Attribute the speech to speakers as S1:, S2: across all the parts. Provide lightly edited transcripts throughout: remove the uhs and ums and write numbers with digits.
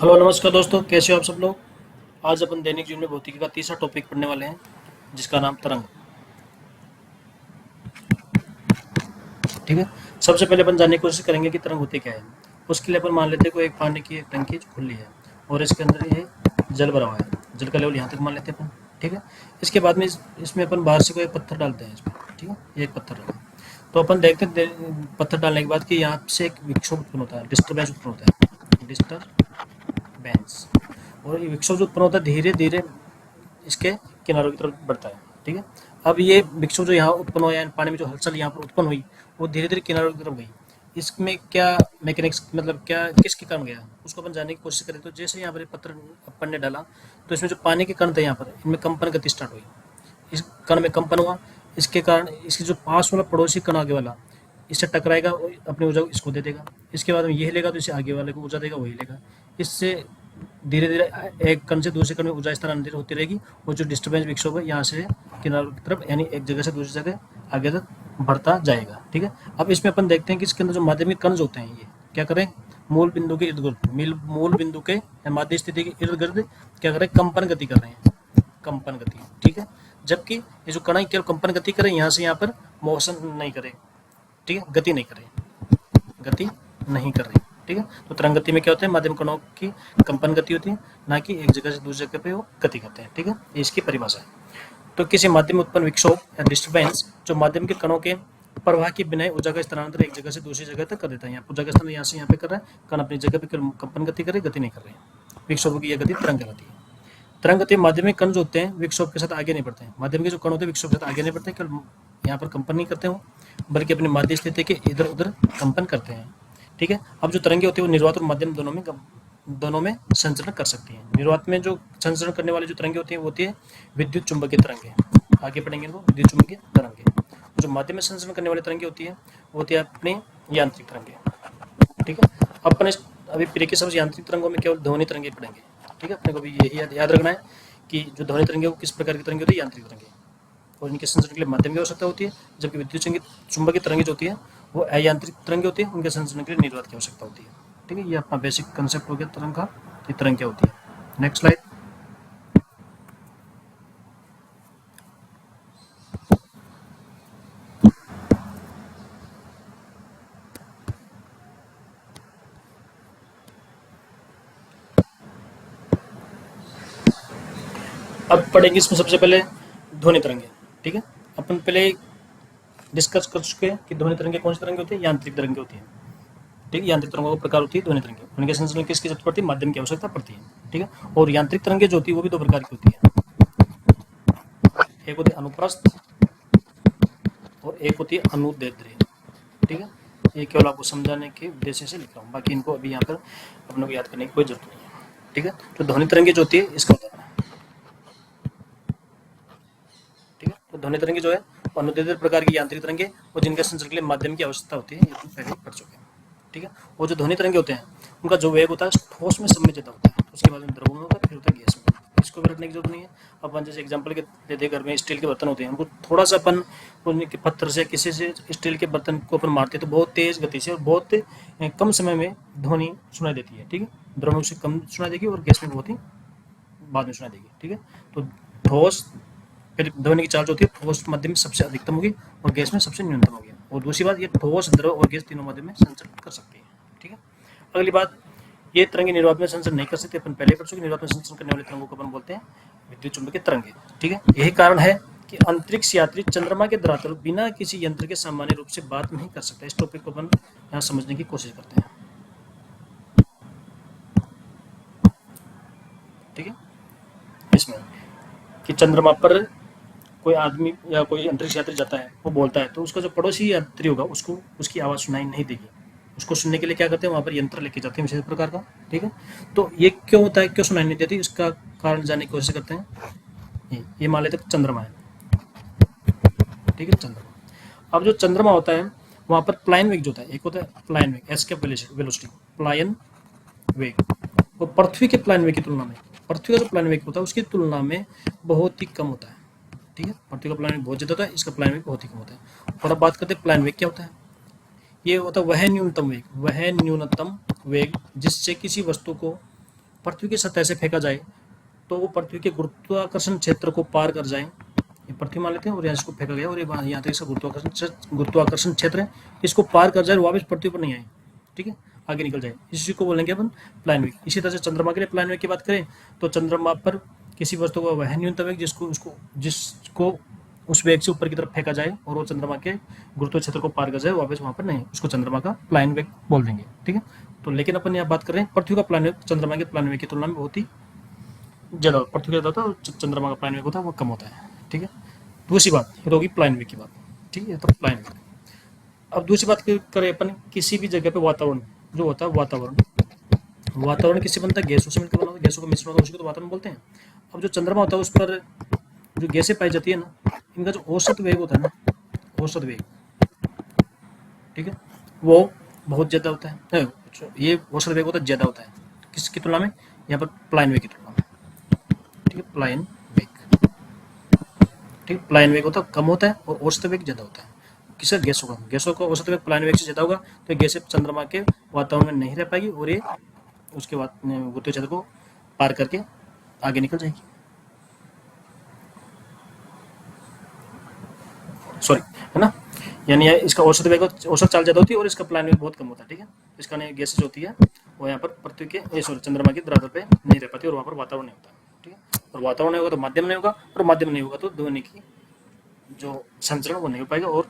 S1: Hello नमस्कार दोस्तों, कैसे हो आप सब लोग। आज अपन दैनिक जीवन में भौतिकी का तीसरा टॉपिक पढ़ने वाले हैं, जिसका नाम तरंग। ठीक है। सबसे पहले अपन जानने की कोशिश करेंगे कि तरंग होती क्या है। उसके लिए अपन मान लेते हैं कोई एक पानी की एक टंकी जो खुली है और इसके अंदर ये जल भरा हुआ है। जल का लेवल यहाँ तक मान लेते हैं अपन। ठीक है। इसके बाद में इसमें अपन बाहर से कोई एक पत्थर डालते हैं इसमें। ठीक है, ये एक पत्थर डाला तो अपन देखते हैं पत्थर डालने के बाद कि यहाँ से एक विक्षोभ उत्पन्न होता है, डिस्टर्बेंस उत्पन्न होता है, डिस्टर्बेंस। और ये विक्षोभ जो उत्पन्न होता है धीरे धीरे इसके किनारों की तरफ बढ़ता है। ठीक है। अब ये विक्षोभ जो यहाँ उत्पन्न हुआ, पानी में जो हलचल यहाँ पर उत्पन्न हुई, वो धीरे धीरे किनारों की तरफ गई। इसमें क्या मैकेनिक्स, मतलब क्या किसके कारण गया, उसको अपन जानने की कोशिश करें। तो जैसे यहाँ पर पत्थर अपन ने डाला तो इसमें जो पानी के कण थे यहाँ पर, इनमें कंपन गति स्टार्ट हुई। इस कण में कंपन हुआ, इसके कारण इसकी जो पास वाला पड़ोसी कण आगे वाला इससे टकराएगा और अपनी ऊर्जा इसको दे देगा। इसके बाद में ये हिलेगा तो इसे आगे वाले को ऊर्जा देगा, वो हिलेगा। इससे धीरे धीरे एक कण से दूसरे कण में ऊर्जा स्थानांतरित होती रहेगी और जो डिस्टर्बेंस विक्षोभ है यहाँ से किनारों की तरफ, यानी एक जगह से दूसरी जगह आगे तक बढ़ता जाएगा। ठीक है। अब इसमें अपन देखते हैं कि इसके अंदर जो माध्यमिक कण होते हैं ये क्या करें, मूल बिंदु के इर्द गिर्द, मूल बिंदु के माध्य स्थिति के इर्द गिर्द क्या करें, कंपन गति कर रहे हैं, कंपन गति। ठीक है। जबकि ये जो कण है केवल कंपन गति करें, यहाँ से यहाँ पर मोशन नहीं करे। ठीक है, गति नहीं करे, गति नहीं कर रही। ठीक है। तो तरंग गति में क्या होता है, माध्यम कणों की कंपन गति होती है, ना कि एक जगह से दूसरी जगह पे वो गति करते हैं। ठीक है, ये इसकी परिभाषा है। तो किसी माध्यम में उत्पन्न विक्षोभ या डिस्टर्बेंस जो माध्यम के कणों के प्रवाह के बिना ऊर्जा का स्थानांतरण एक जगह से दूसरी जगह तक कर देता है। यहाँ ऊर्जा का स्थानांतरण यहाँ से यहाँ पे कर रहा है, कण अपनी जगह पे कंपन गति करे, गति नहीं कर रहे हैं। विक्षोभ की यह गति तरंग कहलाती है। तरंग गति माध्यमिक कण जो होते हैं विक्षोभ के साथ आगे नहीं बढ़ते हैं। माध्यम के जो कण होते हैं विक्षोभ के साथ आगे नहीं बढ़ते, केवल यहाँ पर कंपन नहीं करते हो, बल्कि अपनी माध्य स्थिति के इधर उधर कंपन करते हैं। ठीक है। अब जो तरंगे होती है वो निर्वात और माध्यम दोनों में संचरण कर सकती है। निर्वात में जो संचरण करने वाली जो तरंगे होती है वो होती है विद्युत चुंबकीय तरंगे। आगे पढ़ेंगे इनको, विद्युत चुंबकीय तरंगे। जो माध्यम में संचरण करने वाली तरंगे होती है वो होती है अपनी यांत्रिक तरंगे। ठीक है। अपन अभी प्री के सबसे यांत्रिक तरंगों में केवल ध्वनि तरंगे पढ़ेंगे। ठीक है। अपने को भी यही याद रखना है कि जो ध्वनि तरंगे वो किस प्रकार की तरंगे होती है, यांत्रिक तरंगे, और इनके संचरण के लिए माध्यम की आवश्यकता होती है। जबकि विद्युत चुंबकीय तरंगे जो होती है वो अयांत्रिक तरंगे होती है, उनके संचरण के लिए निर्वात की आवश्यकता होती है। ठीक है, ये अपना बेसिक कंसेप्ट हो गया तरंग का, ये तरंग क्या होती है। Next slide. अब पढ़ेंगे इसमें सबसे पहले ध्वनि तरंगे। ठीक है। अपन पहले डिस्कस कर चुके हैं कि ध्वनि तरंगे कौन सी तरंगे होती है, यांत्रिक तरंगे होती है। ठीक है। यांत्रिक तरंगों का प्रकार होती है ध्वनि तरंगे, उनके संचरण में किसकी जरूरत पड़ती है, माध्यम की आवश्यकता पड़ती है। ठीक है। और यांत्रिक तरंगे जो होती है वो भी दो प्रकार की होती है, एक होती है अनुप्रस्थ और एक होती है अनुदैर्ध्य। ठीक है। ये केवल आपको समझाने के उद्देश्य से लिख रहा हूँ, बाकी इनको अभी यहाँ पर अपने को याद करने की कोई जरूरत नहीं है। ठीक है। तो ध्वनि तरंगे जो होती है इसका उदाहरण है। ठीक है। तो ध्वनि तरंगे जो है अनुदैर्ध्य प्रकार की यांत्रिक तरंगे और जिनके संचरण के लिए माध्यम की आवश्यकता होती है, ये तो पहले पढ़ चुके हैं। ठीक है। और जो ध्वनि तरंगे होते हैं उनका जो वेग होता है ठोस में समय ज्यादा होता है, उसके बाद में द्रव में होता है, फिर होता है गैस में। इसको भी रखने की जरूरत नहीं है। अपन जैसे एग्जांपल के देते घर में स्टील के बर्तन होते हैं, उनको थोड़ा सा अपन पत्थर से किसी से स्टील के बर्तन को अपन मारते हैं तो बहुत तेज गति से और बहुत कम समय में ध्वनि सुनाई देती है। ठीक है। द्रव में से कम सुनाई देगी और गैस में बहुत ही बाद में सुनाई देगी। ठीक है। तो ठोस फिर ध्वनि की चाल जो होती है ठोस मध्य में सबसे अधिकतम होगी और गैस में सबसे न्यूनतम होगी। और दूसरी बात, ये ठोस, द्रव और गैस तीनों मध्य में संचरण कर सकती है। ठीक है। अगली बात, ये तरंगे निर्वात में संचरण नहीं कर सकते, अपन पहले पढ़ चुके। निर्वात में संचरण करने वाले तरंगों को अपन बोलते हैं विद्युत चुंबकीय तरंगे। ठीक है। यही कारण है कि अंतरिक्ष यात्री चंद्रमा के धरातल बिना किसी यंत्र के सामान्य रूप से बात नहीं कर सकता। इस टॉपिक को अपन यहाँ समझने की कोशिश करते हैं। ठीक है। इसमें कि चंद्रमा पर कोई आदमी या कोई अंतरिक्ष यात्री जाता है, वो बोलता है तो उसका जो पड़ोसी यात्री होगा उसको उसकी आवाज़ सुनाई नहीं देगी। उसको सुनने के लिए क्या करते हैं, वहाँ पर यंत्र लेके जाते हैं विशेष प्रकार का। ठीक है। तो ये क्यों होता है, क्यों सुनाई नहीं देती, इसका कारण जानने की कोशिश करते हैं। ये मान लेते चंद्रमा है। ठीक है, चंद्रमा। अब जो चंद्रमा होता है वहाँ पर प्लायन वेग जो होता है, एक होता है प्लायन वेग, एस्केप वेलोसिटी, प्लायन वेग, वो पृथ्वी के प्लायन वेग की तुलना में, पृथ्वी का जो प्लायन वेग होता है उसकी तुलना में बहुत ही कम होता है। ठीक है। पृथ्वी का प्लायन वेग बहुत ज्यादा होता है, इसका प्लायन वेग बहुत ही कम होता है। और अब बात करते हैं प्लायन वेग क्या होता है। ये होता है वह न्यूनतम वेग जिससे किसी वस्तु को पृथ्वी की सतह से फेंका जाए तो वो पृथ्वी के गुरुत्वाकर्षण क्षेत्र को पार कर जाए, ये पृथ्वी मान लेते हैं और यहाँ इसको फेंका गया और ये यहाँ तक इसका गुरुत्वाकर्षण क्षेत्र है, इसको पार कर जाए और वापस पृथ्वी पर नहीं आए, ठीक है, आगे निकल जाए, इसी को बोलेंगे अपन प्लान वेग। इसी तरह से चंद्रमा के लिए प्लान वेग की बात करें तो चंद्रमा पर किसी वस्तु का वह न्यूनतम वेग जिसको उस वेग से ऊपर की तरफ फेंका जाए और वो चंद्रमा के गुरुत्व क्षेत्र को पार कर जाए, वापस वहां पर नहीं, उसको चंद्रमा का प्लान वेग बोल देंगे, ठीक है। तो लेकिन अपन यहाँ बात कर रहे हैं पृथ्वी का प्लान वेग चंद्रमा के प्लान वेग की तुलना में बहुत ही ज्यादा, पृथ्वी का ज्यादा होता है, चंद्रमा का प्लान वेग होता है वो कम होता है, ठीक है। दूसरी बात ये होगी प्लान वेग की बात, ठीक है, तो प्लान वेग। अब दूसरी बात करें अपन किसी भी जगह पे वातावरण जो होता है, वातावरण किससे बनता है, गैसों से मिलकर बना होता है, गैसों का मिश्रण होता है, उसी को तो वातावरण बोलते हैं। अब जो चंद्रमा होता है उस पर जो गैसें पाई जाती है ना, इनका जो औसत वेग होता है ना, औसत वेग, ठीक है, वो बहुत ज्यादा होता है, ये औसत वेग होता है ज्यादा होता है किसकी तुलना में, यहाँ पर प्लान वेग की तुलना में, ठीक है, प्लान वेग, ठीक है, प्लान वेग होता है कम होता है और औसत वेग ज्यादा होता है, किसका, गैसों का औसत वेग प्लान वेग से ज्यादा होगा तो गैसें चंद्रमा के वातावरण में नहीं रह पाएगी और ये उसके बाद गुरुत्वीय क्षेत्र को पार करके आगे निकल जाएगी, सॉरी, है ना, यानी इसका औसत वेग औसत चाल ज्यादा होती है और इसका प्लान वेग बहुत कम होता है, ठीक है। इसका गैसेज होती है वो यहाँ पर पृथ्वी के सॉरी चंद्रमा की धरातल पे नहीं रह पाती और वहाँ पर वातावरण नहीं होता, ठीक है, और वातावरण नहीं होगा तो माध्यम नहीं होगा और माध्यम नहीं होगा तो ध्वनि की जो संचरण वो नहीं हो पाएगा और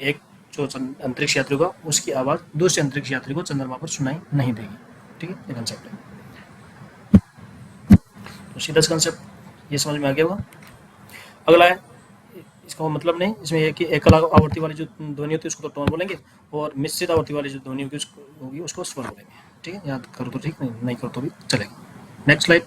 S1: एक जो अंतरिक्ष यात्री होगा उसकी आवाज दूसरे अंतरिक्ष यात्री को चंद्रमा पर सुनाई नहीं देगी, ठीक है, ये कंसेप्ट है। तो सीधा कंसेप्ट ये समझ में आ गया होगा। अगला है, इसका मतलब नहीं, इसमें यह कि एकल आवृत्ति वाली जो ध्वनि होती है उसको तो टोन बोलेंगे और मिश्रित आवृत्ति वाली जो ध्वनि होगी उसको स्वर बोलेंगे, ठीक है, याद करो तो ठीक, नहीं करो तो भी चलेगा। Next slide.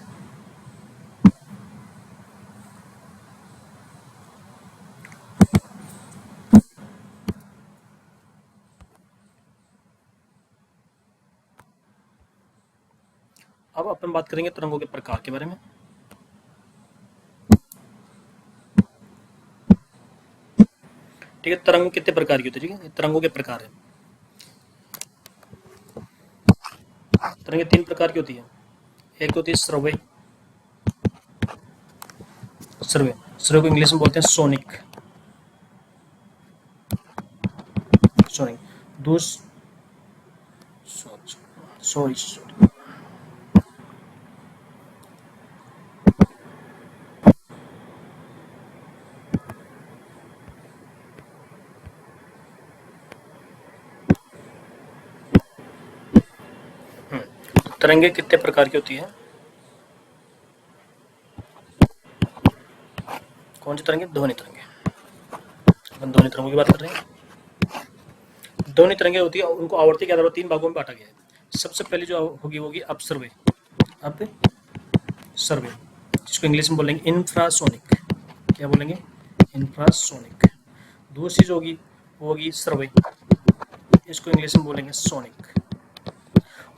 S1: अब अपन बात करेंगे तरंगों के प्रकार के बारे में। ठीक है, तरंग कितने प्रकार की होती है, ठीक है, तरंगों के प्रकार है। तरंगें 3 प्रकार की होती है, एक होती है श्रव्य, श्रव्य को इंग्लिश में बोलते हैं सोनिक, सॉरी तरंगे कितने प्रकार की होती है, कौन सी तरंगे, ध्वनि तरंगे, अपन ध्वनि तरंगों की बात कर रहे हैं। ध्वनि तरंगे होती है, उनको आवर्ती के आधार पर 3 भागों में बांटा गया है। सबसे पहले जो होगी अपसर्वे, जिसको इंग्लिश में बोलेंगे इंफ्रासोनिक, क्या बोलेंगे, इंफ्रासोनिक। दूसरी जो होगी वो होगी सर्वे, इसको इंग्लिश में बोलेंगे सोनिक।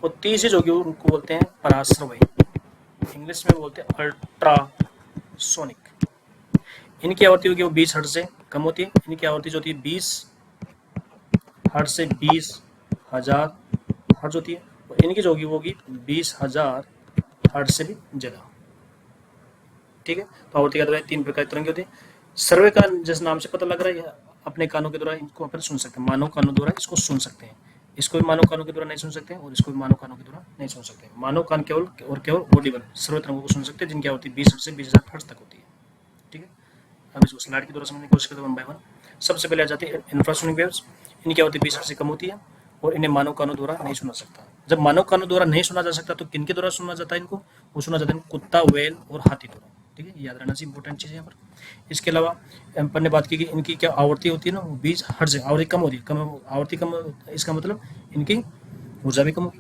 S1: और तीसरी जो होगी उनको बोलते हैं पराश्रव्य, इंग्लिश में बोलते हैं अल्ट्रासोनिक। इनकी आवृत्ति होगी वो 20 हर्ट्ज से कम होती है, इनकी आवृत्ति जो होती है 20 हर्ट्ज से 20,000 हर्ट्ज होती है और इनकी जो होगी वो होगी 20,000 हर्ट्ज से भी ज्यादा, ठीक है। तो आवृत्ति का 3 प्रकार की तरंगे होती है। सर्वे का जिस नाम से पता लग रहा है, अपने कानों के द्वारा इनको अपन सुन सकते हैं, मानव कानों द्वारा इसको सुन सकते हैं, इसको भी मानव कानों के द्वारा नहीं सुन सकते और इसको भी मानव कानों के द्वारा नहीं सुन सकते। मानव कान केवल ऑडिबल सर्वे तरंगों को सुन सकते हैं जिनकी आवृत्ति 20 हर्ट्ज से 20,000 हर्ट्ज तक होती है, ठीक है। अब इसको स्लाइड के द्वारा समझने की कोशिश करते हैं वन बाय वन। सबसे पहले आ जाती है इंफ्रासोनिक वेव्स, इनकी आवृत्ति 20 हर्ट्ज से कम होती है और इन्हें मानव कानों द्वारा नहीं सुना सकता। जब मानव कानों द्वारा नहीं सुना जा सकता तो किनके द्वारा सुना जाता है इनको, वो सुना जाता है कुत्ता, वेल और हाथी द्वारा, ठीक है, याद रहना चाहिए, इंपॉर्टेंट चीज है यहाँ पर। इसके अलावा अपन ने बात की कि इनकी क्या आवृत्ति होती है ना, वो 20 हर्ट्ज, आवृत्ति कम होती है, कम आवृत्ति कम, इसका मतलब इनकी ऊर्जा भी कम होगी,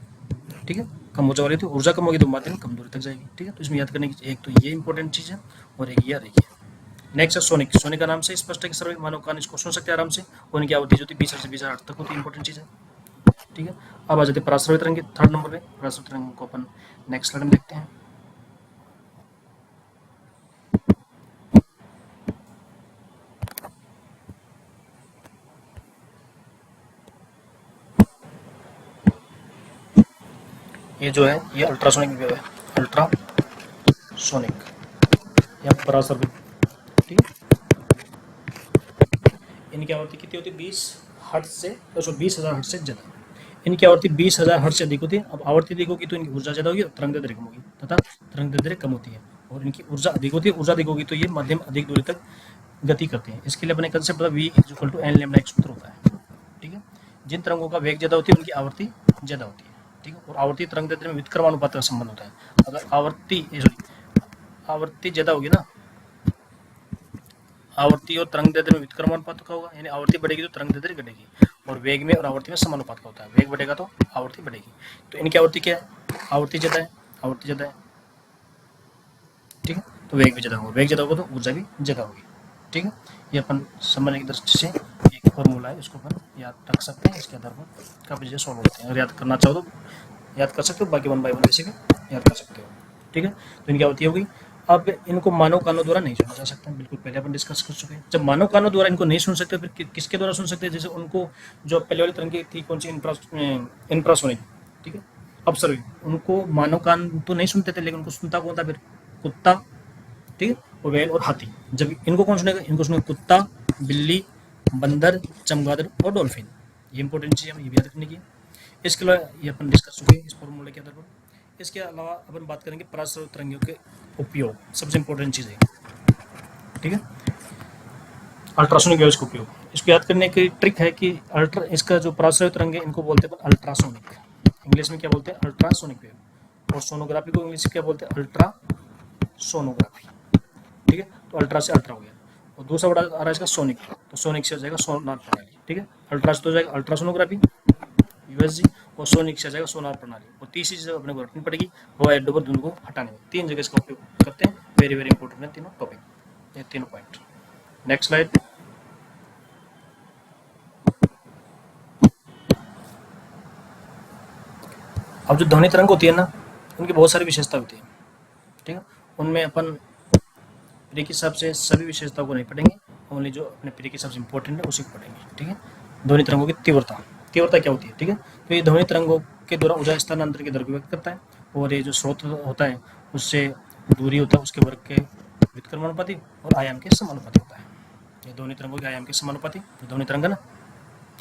S1: ठीक है, कम ऊर्जा वाली, तो ऊर्जा कम होगी तो माध्यम कम दूरी तक जाएगी, ठीक है। तो इसमें याद करने की एक तो ये इंपॉर्टेंट चीज है और एक ये देखिए। नेक्स्ट है सोनिक, सोनिक का नाम से स्पष्ट है कि सर्वे मानव कान इसको सुन सकते हैं आराम से और इनकी आवृत्ति जो होती है 20 से 20,000 तक होती है, इंपॉर्टेंट चीज है, ठीक है। अब आ जाते हैं पराश्रव्य तरंग, थर्ड नंबर पे पराश्रव्य तरंग को अपन नेक्स्ट स्लाइड में देखते हैं। ये जो है ये अल्ट्रासोनिक वेव है, अल्ट्रासोनिक या परासर्विक, ठीक है। इनकी आवृत्ति कितनी होती है? 20 हर्ट्ज से 20,000 हर्ट्ज से ज़्यादा। इनकी आवृत्ति 20,000 हर्ट्ज से अधिक होती है। अब आवृत्ति अधिक होगी तो इनकी ऊर्जा ज़्यादा होगी और तरंग दैर्ध्य कम होगी तथा तरंग दैर्ध्य कम होती है। और इनकी ऊर्जा अधिक होती है, ऊर्जा अधिक होगी तो ये मध्यम अधिक दूरी तक गति करते हैं। इसके लिए अपने कंसेप्ट v = n लैम्डा एक सूत्र होता है, ठीक है। जिन तरंगों का वेग ज़्यादा होती है उनकी आवृत्ति ज़्यादा होती है, ठीक है। और आवर्ती तरंग दैर्ध्य में व्युत्क्रम अनुपात का संबंध होता है। अगर आवृत्ति ज़्यादा होगी ना, आवर्ती और तरंग दैर्ध्य में व्युत्क्रम अनुपात का होगा, यानी आवृत्ति बढ़ेगी तो तरंग दैर्ध्य घटेगी। और वेग में और आवृत्ति में समानुपात का होता है, वेग बढ़ेगा तो आवृत्ति बढ़ेगी। तो इनकी आवृत्ति क्या है? आवृत्ति ज़्यादा है, आवृत्ति ज़्यादा है, ठीक है। तो वेग भी ज़्यादा होगा, वेग ज़्यादा होगा तो ऊर्जा भी ज़्यादा होगी, ठीक है। ये अपन समझने की दृष्टि से एक फॉर्मूला है, इसको अपन याद रख सकते हैं। इसके आधार पर काफ़ी चीज़ें सॉल्व होती हैं। अगर याद करना चाहो तो याद कर सकते हो, बाकी 1 बाय 1 वैसे भी याद कर सकते हो, ठीक है। तो इनकी आवृत्ति हो गई। अब इनको मानव कानों द्वारा नहीं सुना जा सकता, बिल्कुल पहले अपन डिस्कस कर चुके हैं। जब मानव कानों द्वारा इनको नहीं सुन सकते फिर किसके द्वारा सुन सकते हैं? जैसे उनको जो पहले वाली तरंग थी कौन सी, इंफ्रासोनिक, ठीक है, अपसर्विक। उनको मानव कान तो नहीं सुनते थे, लेकिन उनको सुनता कौन था फिर? कुत्ता, ठीक है, और बैल और हाथी। जब इनको कौन सुनेगा? इनको सुनेगा कुत्ता, बिल्ली, बंदर, चमगादड़ और डॉल्फिन। ये इंपॉर्टेंट चीज़ हमें ये भी याद रखने की है। इसके अलावा ये अपन डिस्कस चुके हैं इस फॉर्मूले के आधार पर। इसके अलावा अपन बात करेंगे पराश्रय तरंगियों के उपयोग, सबसे इंपॉर्टेंट चीज़ है, ठीक है। अल्ट्रासोनिक वेव्स का उपयोग, इसको याद करने की ट्रिक है कि इसका जो पराश्रय तरंग है इनको बोलते हैं अल्ट्रासोनिक। इंग्लिश में क्या बोलते हैं? Ultrasonic wave. और सोनोग्राफी को इंग्लिश में क्या बोलते हैं? अल्ट्रासोनोग्राफी, ठीक है। तो अल्ट्रा से अल्ट्रा हो गया। और दूसरा वर्ड आ रहा है इसका सोनिक, तो सोनिक से हो जाएगा सोनार प्रणाली, ठीक है। अल्ट्रा से तो हो जाएगा अल्ट्रासोनोग्राफी यूएसजी, और सोनिक से जाएगा सोनार प्रणाली। और तीसरी चीज अपने को रखनी पड़ेगी हवाई अड्डों पर धुंध को हटाने में। 3 जगह इसका उपयोग करते हैं, वेरी वेरी इंपॉर्टेंट है तीनों टॉपिक, ये तीनों पॉइंट। Next slide. अब जो ध्वनि तरंग होती है ना, उनकी बहुत सारी विशेषता होती है, ठीक है। उनमें अपन प्री के हिसाब से सभी विशेषताओं को नहीं पढ़ेंगे, ओनली जो अपने प्री के हिसाब से इंपॉर्टेंट है उसी को पढ़ेंगे, ठीक है। ध्वनि तरंगों की तीव्रता, तीव्रता क्या होती है, ठीक है। तो ये ध्वनि तरंगों के द्वारा ऊर्जा स्थानांतरण की दर को व्यक्त करता है। और ये जो स्रोत होता है उससे दूरी होता है उसके वर्ग के व्युत्क्रमानुपाती और आयाम के समानुपाती होता है। ये ध्वनि तरंगों के आयाम के समानुपाती, जो ध्वनि तरंग है ना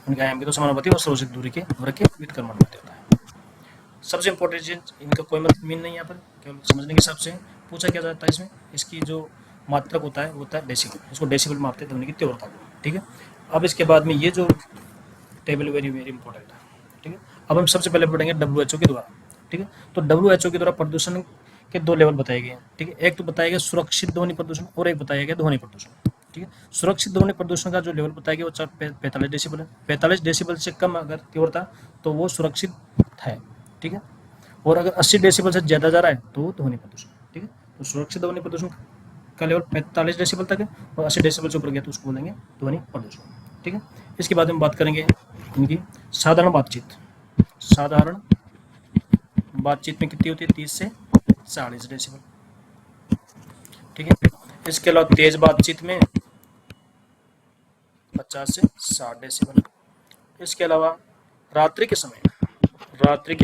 S1: उनके आयाम के तो समानुपाती और स्रोत से दूरी के वर्ग के व्युत्क्रमानुपाती होता है। सबसे इंपॉर्टेंट चीज, इनका कोई मतलब मीन नहीं है, यहाँ पर केवल समझने के हिसाब से पूछा क्या जाता है इसमें। इसकी जो मात्रक होता है वो होता है डेसिबल, इसको डेसिबल मापते हैं ध्वनि की तीव्रता को, ठीक है। अब इसके बाद में ये जो टेबल वेरी वेरी इंपॉर्टेंट है, ठीक है। अब हम सबसे पहले पढ़ेंगे WHO के द्वारा, ठीक है। तो WHO के द्वारा प्रदूषण के 2 लेवल बताए गए हैं, ठीक है। एक तो बताया गया सुरक्षित ध्वनि प्रदूषण और एक बताया गया ध्वनि प्रदूषण, ठीक है। सुरक्षित ध्वनि प्रदूषण का जो लेवल बताया गया वो 45 डेसिबल है। 45 डेसिबल से कम अगर तीव्रता तो वो सुरक्षित है, ठीक है। और अगर 80 डेसिबल से ज़्यादा जा रहा है तो वो ध्वनि प्रदूषण, ठीक है। तो सुरक्षित ध्वनि प्रदूषण का लेवल 45 डेसिबल तक है और 80 डेसिबल से ऊपर गया तो उसको बोलेंगे ध्वनि प्रदूषण, ठीक है। इसके बाद हम बात करेंगे इनकी साधारण बातचीत। साधारण बातचीत में कितनी होती है? 30 से 40 डेसिबल, ठीक है। इसके अलावा तेज बातचीत में 50 से 60 डेसिबल। इसके अलावा रात्रि के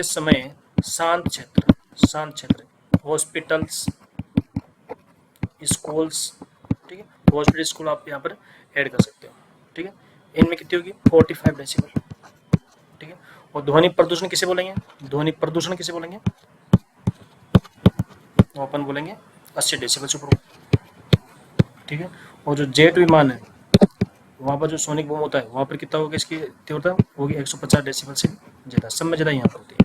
S1: समय शांत क्षेत्र, हॉस्पिटल्स, स्कूल्स, ठीक है। हॉस्पिटल स्कूल आप यहाँ पर ऐड कर सकते हो, ठीक है। इनमें कितनी होगी? 45 डेसिबल, ठीक है। और ध्वनि प्रदूषण किसे बोलेंगे? तो अपन बोलेंगे 80 डेसिबल से ऊपर, ठीक है। और जो जेट विमान है वहाँ पर जो सोनिक बूम होता है वहाँ पर कितना होगा? इसकी तीव्रता होगी 150 डेसिबल से ज़्यादा, सब में ज़्यादा यहाँ पर होती है।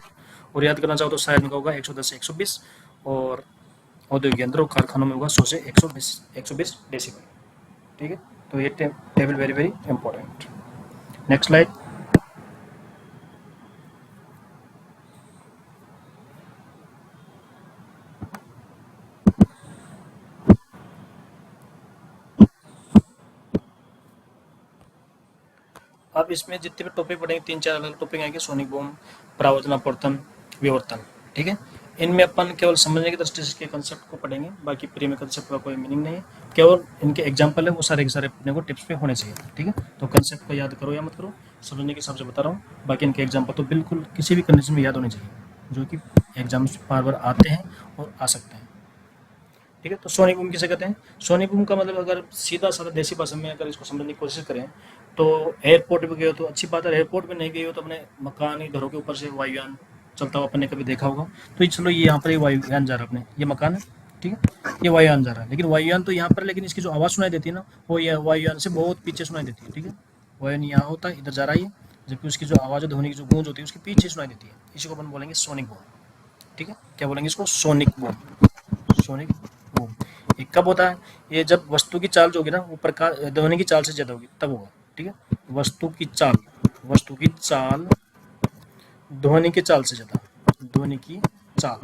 S1: और याद करना चाहो तो शायद का होगा 110 से 120, और औद्योगिक यंत्र और कारखानों में होगा 100 से 120 डेसिबल, ठीक है। तो ये table very very important. Next slide. अब इसमें जितने भी टॉपिक पढ़ेंगे 3-4 अलग टॉपिक आएंगे, सोनिक बूम, परावर्तन, अपवर्तन, विवर्तन, ठीक है। इनमें अपन केवल समझने की दृष्टि से इसके कंसेप्ट को पढ़ेंगे, बाकी प्री में कंसेप्ट का कोई मीनिंग नहीं है, केवल इनके एग्जाम्पल है वो सारे के सारे अपने को टिप्स पे होने चाहिए, ठीक है। तो कंसेप्ट को याद करो या मत करो, समझने के हिसाब से बता रहा हूँ, बाकी इनके एग्जाम्पल तो बिल्कुल किसी भी कंडीशन में याद होने चाहिए, जो कि एग्जाम्स बार बार आते हैं और आ सकते हैं। ठीक है, तो सोनिक बूम किसे कहते हैं? सोनिक बूम का मतलब अगर सीधा साधा देसी भाषा में अगर इसको समझने की कोशिश करें तो एयरपोर्ट पे गए हो तो अच्छी बात है, एयरपोर्ट पे नहीं गए हो तो अपने मकान या घरों के ऊपर से वायुयान चलता हुआ अपन ने कभी देखा होगा। तो ये चलो ये यहाँ पर ये वायुयान जा रहा है, अपने ये मकान है, ठीक है, ये वायुयान जा रहा है, लेकिन वायुयान तो यहाँ पर, लेकिन इसकी जो आवाज़ सुनाई देती है ना वो ये वायुयान से बहुत पीछे सुनाई देती है। ठीक है, वायुयान यहाँ होता है, इधर जा रहा है ये, जबकि उसकी जो आवाज़ ध्वनि की जो गूंज होती है उसके पीछे सुनाई देती है। इसी को अपन बोलेंगे सोनिक बूम। ठीक है, क्या बोलेंगे इसको? Sonic boom. सोनिक बूम ये कब होता है? ये जब वस्तु की चाल जो होगी ना वो प्रकाश ध्वनि की चाल से ज्यादा होगी तब होगा। ठीक है, वस्तु की चाल ध्वनि की चाल से ज्यादा, ध्वनि की चाल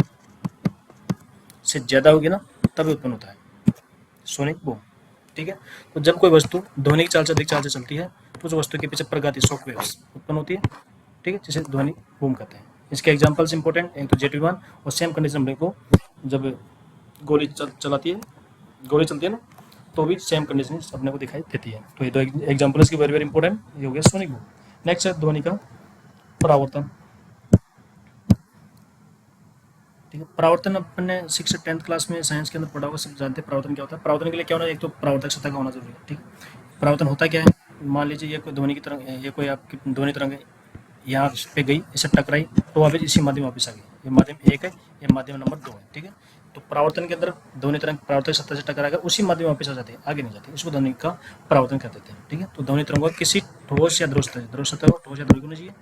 S1: से ज्यादा होगी ना तभी उत्पन्न होता है सोनिक बूम। ठीक है, तो जब कोई वस्तु ध्वनि की चाल से अधिक चाल से चलती है तो उस वस्तु के पीछे प्रगति शॉक वेव्स उत्पन्न होती है। ठीक है, जिसे ध्वनि बूम कहते हैं। इसके एग्जांपल्स इंपॉर्टेंट, एक तो जेट-विमान और सेम कंडीशन में को जब गोली चलाती है, गोली चलती है ना तो भी सेम कंडीशन अपने को दिखाई देती है। तो ये दो एग्जांपल इसकी वेरी वेरी इंपॉर्टेंट, ये हो गया सोनिक बूम। नेक्स्ट है ध्वनि का परावर्तन। ठीक है, परावर्तन अपन ने 6 से 10th क्लास में साइंस के अंदर पढ़ा होगा, सब जानते हैं परावर्तन क्या होता है। परावर्तन के लिए क्या होना है? एक तो परावर्तक सतह का होना जरूरी है। ठीक है, परावर्तन होता क्या है? मान लीजिए ये कोई ध्वनि की तरंग, ये कोई आपकी ध्वनि तरंग है, यहाँ पे गई, इसे टकराई तो वापस इसी माध्यम वापस आ गई। ये माध्यम 1 है, ये माध्यम नंबर 2 है। ठीक है, तो परावर्तन के अंदर ध्वनि तरंग परावर्तक सतह से टकरा कर उसी माध्यम वापस आ जाती है, आगे नहीं जाती। इसको ध्वनि का परावर्तन कहते हैं। ठीक है, तो ध्वनि तरंग किसी ठोस या ध्रुव सतह, ठोस या ध्रुव होनी चाहिए,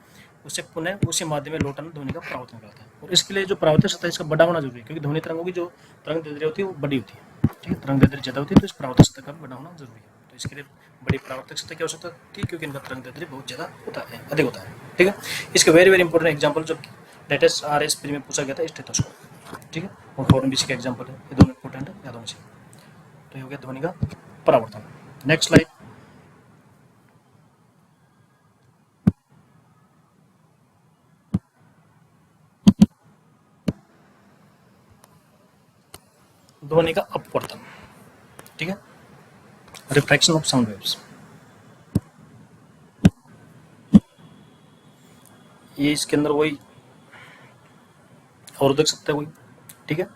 S1: उससे पुनः उसी माध्यम में लौटाना ध्वनि का परावर्तन कहते हैं। और इसके लिए जो परावर्तक सतह इसका बड़ा होना जरूरी है, क्योंकि ध्वनि तरंगों की जो तरंग दैर्ध्य होती है वो बड़ी होती है। ठीक है, तरंग दैर्ध्य ज्यादा होती है तो इस परावर्तक सतह का बड़ा होना जरूरी है। तो इसके लिए बड़ी परावर्तक सतह की आवश्यकता होती है, क्योंकि इनका तरंग दैर्ध्य बहुत ज्यादा होता है, अधिक होता है। ठीक है, इसके वेरी वेरी इंपॉर्टेंट एग्जांपल जो लेटेस्ट RS प्री में पूछा गया था, स्टेथोस्कोप। ठीक है, और हॉर्नबीसी का एग्जांपल है, ये दोनों इंपॉर्टेंट है, याद होना चाहिए। तो ये हो गया ध्वनि का परावर्तन। Next slide. ध्वनि का अपवर्तन। ठीक है, रिफ्रैक्शन ऑफ साउंड वेव्स। ये इसके अंदर वही और देख सकते हैं वही। ठीक है,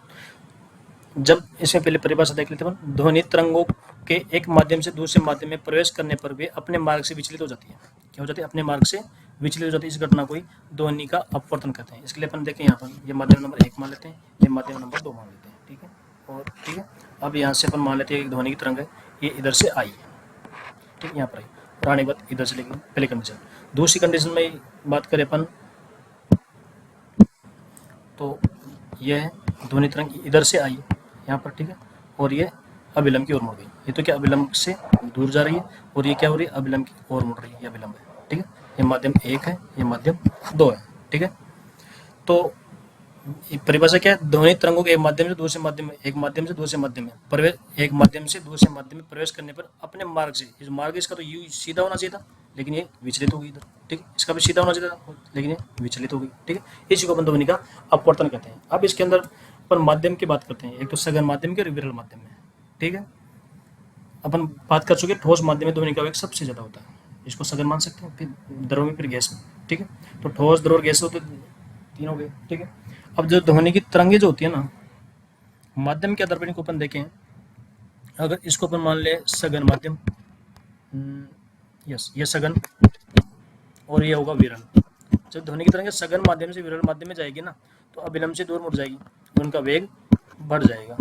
S1: जब इसमें पहले परिभाषा देख लेते हैं, ध्वनि तरंगों के एक माध्यम से दूसरे माध्यम में प्रवेश करने पर वे अपने मार्ग से विचलित हो जाती है। क्या हो जाती है? अपने मार्ग से विचलित हो जाती है। इस घटना को ध्वनि का अपवर्तन कहते हैं। इसके लिए अपन देखें यहाँ पर ये माध्यम नंबर 1 मान लेते हैं, ये माध्यम नंबर 2 मान लेते हैं। ठीक है, और ठीक है, अब यहाँ से अपन मान लेते हैं एक ध्वनि की तरंग है, ये इधर से आई, ठीक, यहाँ पर आई और आने के बाद इधर से लेगी, पहली कंडीशन। दूसरी कंडीशन में बात करें अपन तो यह ध्वनि तरंग इधर से आई यहाँ पर, ठीक है, और ये अभिलंब की ओर मुड़ गई। ये तो क्या अभिलंब से दूर जा रही है और ये क्या हो रही है? अभिलंब की ओर मुड़ रही है, ये अभिलंब है। ठीक है, ये माध्यम 1 है, ये माध्यम 2 है। ठीक है, तो परिभाषा क्या है? ध्वनि तरंगों के एक माध्यम से दूसरे माध्यम में, एक माध्यम से दूसरे माध्यम में प्रवेश, एक माध्यम से दूसरे माध्यम में प्रवेश करने पर अपने मार्ग से, इस मार्ग इसका तो यू सीधा होना चाहिए था लेकिन ये विचलित हो गई इधर। ठीक है, इसका भी सीधा होना चाहिए था लेकिन ये विचलित हो गई। ठीक है, इसी को अपन ध्वनि का अपवर्तन कहते हैं। अब इसके अंदर अपन माध्यम की बात करते हैं, एक तो सघन माध्यम की और विरल माध्यम में। ठीक है, अपन बात कर चुके ठोस माध्यम में ध्वनि का वेग सबसे ज्यादा होता है, इसको सघन मान सकते हैं, फिर द्रव में, फिर गैस में। ठीक है, तो ठोस, द्रव और गैस हो तो 3 हो गए। ठीक है, अब जो ध्वनि की तरंगे जो होती है ना, माध्यम के आधार पर इनको अपन देखें, अगर इसको अपन मान ले सघन माध्यम, यस ये सघन और ये होगा विरल। जब ध्वनि की तरंगे सघन माध्यम से विरल माध्यम में जाएगी ना तो अभिलंब से दूर मुड़ जाएगी तो उनका वेग बढ़ जाएगा।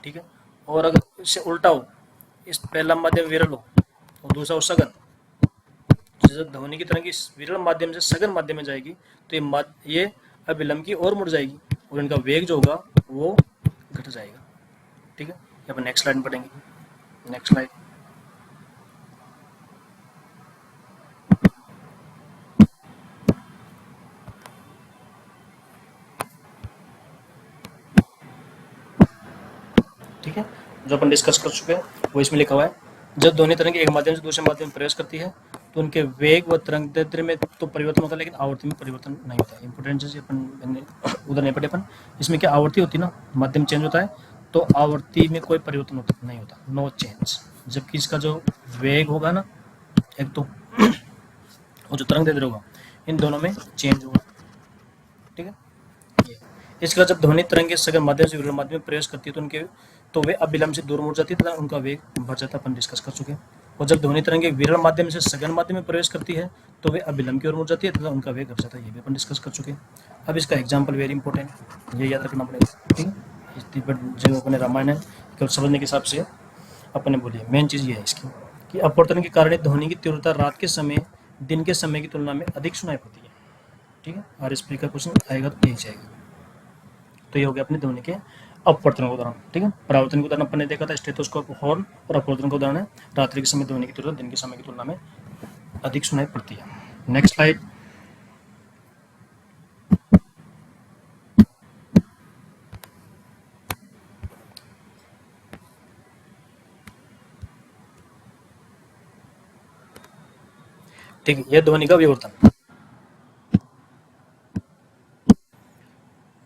S1: ठीक है, और अगर इससे उल्टा हो, इस पहला माध्यम विरल हो और दूसरा हो सघन, जब ध्वनि की तरंग विरल माध्यम से सघन माध्यम में जाएगी तो ये अभिलंब की ओर मुड़ जाएगी और इनका वेग जो होगा वो घट जाएगा। ठीक है, ये अपन नेक्स्ट स्लाइड में पढ़ेंगे। Next slide. ठीक है, जो अपन डिस्कस कर चुके हैं वो इसमें लिखा हुआ है। जब ध्वनि तरंग एक माध्यम से दूसरे माध्यम में प्रवेश करती है तो उनके वेग व तरंग दैर्ध्य में तो परिवर्तन होता है लेकिन आवृत्ति में परिवर्तन नहीं होता। इंपोर्टेंट चीज अपन उधर नहीं पढ़े अपन। इसमें क्या आवृत्ति होती है ना, माध्यम चेंज होता है तो आवृत्ति में कोई परिवर्तन नहीं होता, नो चेंज। जबकि इसका जो वेग होगा ना, एक तो और जो तरंग दैर्ध्य होगा, इन दोनों में चेंज होगा। ठीक है, इसके बाद जब ध्वनि तरंगे सघन माध्यम से विरल माध्यम में प्रवेश करती है तो वे अविलंब से दूर मुड़ जाती है तथा उनका वेग बढ़ जाता है, अपन डिस्कस कर चुके हैं। और जब ध्वनि तरंगे विरल माध्यम से सघन माध्यम में प्रवेश करती है तो वे अविलंब की ओर मुड़ जाती है तथा उनका वेग घट जाता है, ये भी अपन डिस्कस कर चुके हैं। अब इसका एग्जाम्पल वेरी इंपॉर्टेंट, ये याद रखना पड़ेगा, ठीक है। जो अपने रामायण है केवल समझने के हिसाब से अपने बोलिए, मेन चीज़ ये है इसकी कि अपवर्तन के कारण ध्वनि की तीव्रता रात के समय दिन के समय की तुलना में अधिक सुनाई पड़ती है, ठीक है। RSP का क्वेश्चन आएगा तो यही जाएगा। तो ये हो गया अपने ध्वनि के अपवर्तन का उदाहरण, ठीक है। परावर्तन का उदाहरण अपन ने देखा था स्टेथोस्कोप, हॉर्न, और अपवर्तन का उदाहरण है रात्रि के समय ध्वनि की तीव्रता दिन के समय की तुलना में अधिक सुनाई पड़ती है। Next slide. ठीक है, यह ध्वनि का विवर्तन,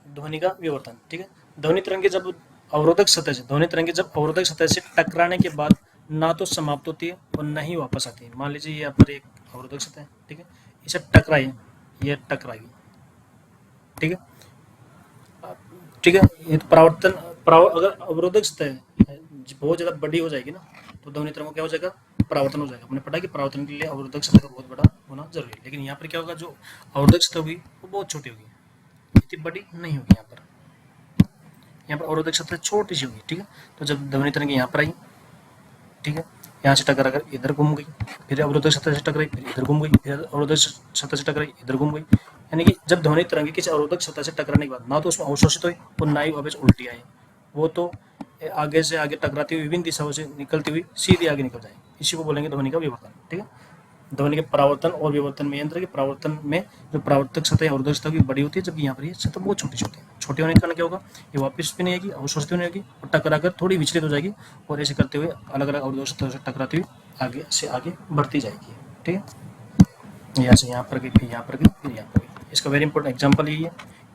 S1: ध्वनि का विवर्तन, ठीक है। ध्वनि तरंगे जब अवरोधक सतह से टकराने के बाद ना तो समाप्त होती है और न ही वापस आती है। मान लीजिए यहाँ पर एक अवरोधक सतह है, ठीक है, इसे टकराई, ये टकराएगी, ठीक है, ठीक है। ये तो अगर अवरोधक सतह बहुत ज्यादा बड़ी हो जाएगी ना तो ध्वनि तरंगों क्या हो जाएगा, परावर्तन हो जाएगा। हमने पढ़ा कि परावर्तन के लिए अवरोधक सतह का बहुत बड़ा होना जरूरी है, लेकिन यहाँ पर क्या होगा, जो अवरोधक सतह होगी वो बहुत छोटी होगी, इतनी बड़ी नहीं होगी। यहाँ पर अवरोधक सतह छोटी सी होगी, ठीक है। तो जब ध्वनि तरंग यहाँ पर आई, ठीक है, यहाँ से टकरा कर इधर घूम गई, फिर अवरोधक सतह से टकराई, फिर इधर घूम गई, फिर अवरोधक सतह से टकराई, इधर घूम गई। यानी कि जब ध्वनि तरंग किसी अवरोधक सतह से टकराने के बाद ना तो उसमें अवशोषित हुई और ना ही वापस उल्टी आई, वो तो आगे से आगे टकराती हुई विभिन्न दिशाओं से निकलती हुई सीधी आगे निकल जाए, इसी को बोलेंगे ध्वनि का विवर्तन, ठीक है। ध्वनि के परावर्तन और विवर्तन में यंत्र के परावर्तन में जो परावर्तक सतह अवरोधक सतह की बड़ी होती है, जबकि यहाँ पर ये सतह बहुत छोटी होती है। छोटी होने के कारण क्या होगा, ये वापस भी नहीं आएगी, अवशोषित भी नहीं होगी और टकरा कर थोड़ी विचलित हो जाएगी और ऐसे करते हुए अलग अलग अवरोधक सतह से टकराती हुई आगे से आगे बढ़ती जाएगी, ठीक है। यहाँ से यहाँ पर गई, फिर यहाँ पर गई, फिर यहाँ पर गई। इसका वेरी इंपॉर्टेंट एग्जाम्पल यही है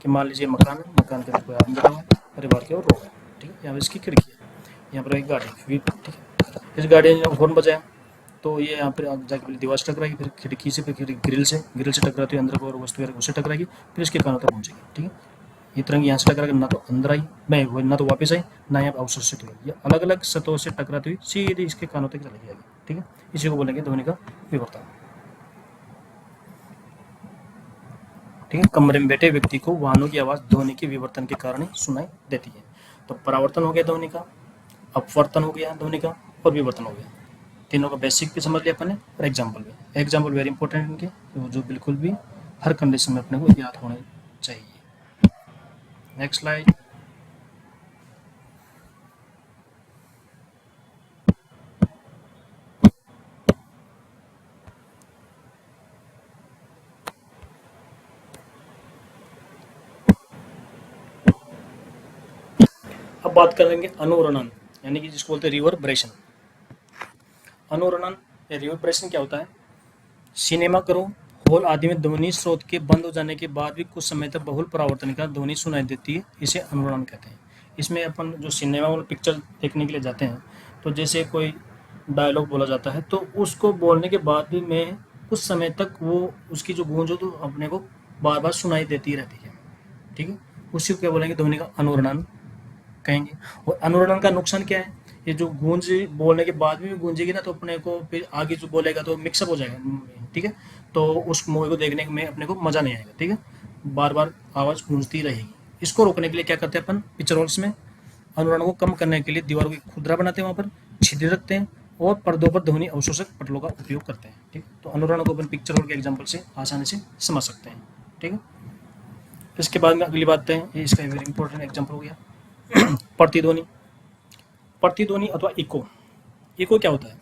S1: कि मान लीजिए मकान है, मकान के अंदर कोई आदमी बैठा हुआ है, परिवार की ओर रो है, ठीक है। यहाँ पर इसकी खिड़की है, यहाँ पर एक गाड़ी, ठीक है। इस गाड़ी ने हॉर्न बजाया तो ये यहाँ पर जाके दीवार से टकराएगी, फिर खिड़की से, फिर ग्रिल से टकराती हुई अंदर को और वस्तु उससे टकराएगी, फिर इसके कानों तक पहुंचेगी, ठीक है। ये तरंग यहाँ से टकरा कर ना तो अंदर आई, नहीं ना तो वापस आई, ना यहाँ अवशोषित हुई, ये अलग अलग सतहों से टकराती हुई सीधे इसके कानों तक चली जाएगी, ठीक है। इसी को बोलेंगे ध्वनि का विवर्तन, ठीक है। कमरे में बैठे व्यक्ति को वाहनों की आवाज ध्वनि के विवर्तन के कारण ही सुनाई देती है। तो परावर्तन हो गया ध्वनि का, अपवर्तन हो गया ध्वनि का, और विवर्तन हो गया। तीनों का बेसिक भी समझ लिया अपन ने और एग्जाम्पल भी। एग्जाम्पल वेरी इंपॉर्टेंट इनके, जो बिल्कुल भी हर कंडीशन में अपने को याद होने चाहिए। Next slide. अब बात करेंगे अनुरणन, यानी कि जिसको बोलते हैं रिवर्बरेशन। अनुरणन या रिवर्बरेशन क्या होता है, सिनेमा करो, हॉल आदि में ध्वनि स्रोत के बंद हो जाने के बाद भी कुछ समय तक बहुल परावर्तन का ध्वनि सुनाई देती है, इसे अनुरणन कहते हैं। इसमें अपन जो सिनेमा और पिक्चर देखने के लिए जाते हैं तो जैसे कोई डायलॉग बोला जाता है तो उसको बोलने के बाद भी मैं कुछ समय तक वो उसकी जो गूंज हो तो अपने को बार बार सुनाई देती रहती है, ठीक है। उसी को क्या बोलेंगे, ध्वनि का अनुरणन कहेंगे। और अनुरणन का नुकसान क्या है, ये जो गूंज बोलने के बाद भी गूंजेगी ना तो अपने को फिर आगे जो बोलेगा तो मिक्सअप हो जाएगा, ठीक है। तो उस मूवी को देखने में अपने को मजा नहीं आएगा, ठीक है, बार बार आवाज गूंजती रहेगी। इसको रोकने के लिए क्या करते हैं अपन पिक्चर हॉल्स में, अनुरणन को कम करने के लिए दीवारों की खुदरा बनाते हैं, वहां पर छिद्र रखते हैं और पर्दों पर ध्वनि अवशोषक पटलों का उपयोग करते हैं, ठीक। तो अनुरणन को अपन पिक्चर हॉल के एग्जाम्पल से आसानी से समझ सकते हैं, ठीक है। इसके बाद में अगली बात है, ये इसका वेरी इंपॉर्टेंट एग्जाम्पल हो गया प्रतिध्वनि। प्रतिध्वनि अथवा इको। इको क्या होता है,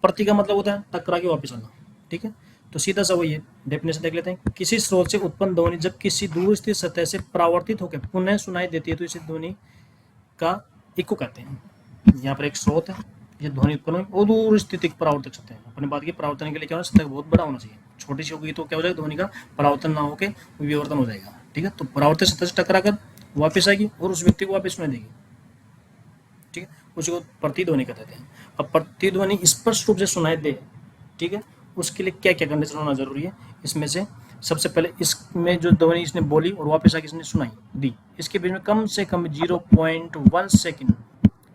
S1: प्रति का मतलब होता है टकरा के वापस आना, ठीक है। तो सीधा सा वही है, डेफिनेशन देख लेते हैं। किसी स्रोत से उत्पन्न ध्वनि जब किसी दूर स्थित सतह से परावर्तित होकर पुनः सुनाई देती है तो इसे ध्वनि का इको कहते हैं। यहाँ पर एक स्रोत है, ये ध्वनि उत्पन्न और दूर स्थित परावर्तक सतह है। अपने बात की परावर्तन के लिए क्या होना, सतह बहुत बड़ा होना चाहिए, छोटी सी होगी तो क्या हो जाएगा, ध्वनि का परावर्तन ना होकर विवर्तन हो जाएगा, ठीक है। तो परावर्तक सतह से टकरा कर वापस आएगी और उस व्यक्ति को वापस सुनाई देगी, ठीक है। उसी को प्रतिध्वनि कहते हैं। अब प्रतिध्वनि स्पष्ट रूप से सुनाई दे, ठीक है, उसके लिए क्या क्या कंडीशन होना जरूरी है, इसमें से सबसे पहले इसमें जो ध्वनि इसने बोली और वापस आके इसने सुनाई दी, इसके बीच में कम से कम 0.1 सेकंड,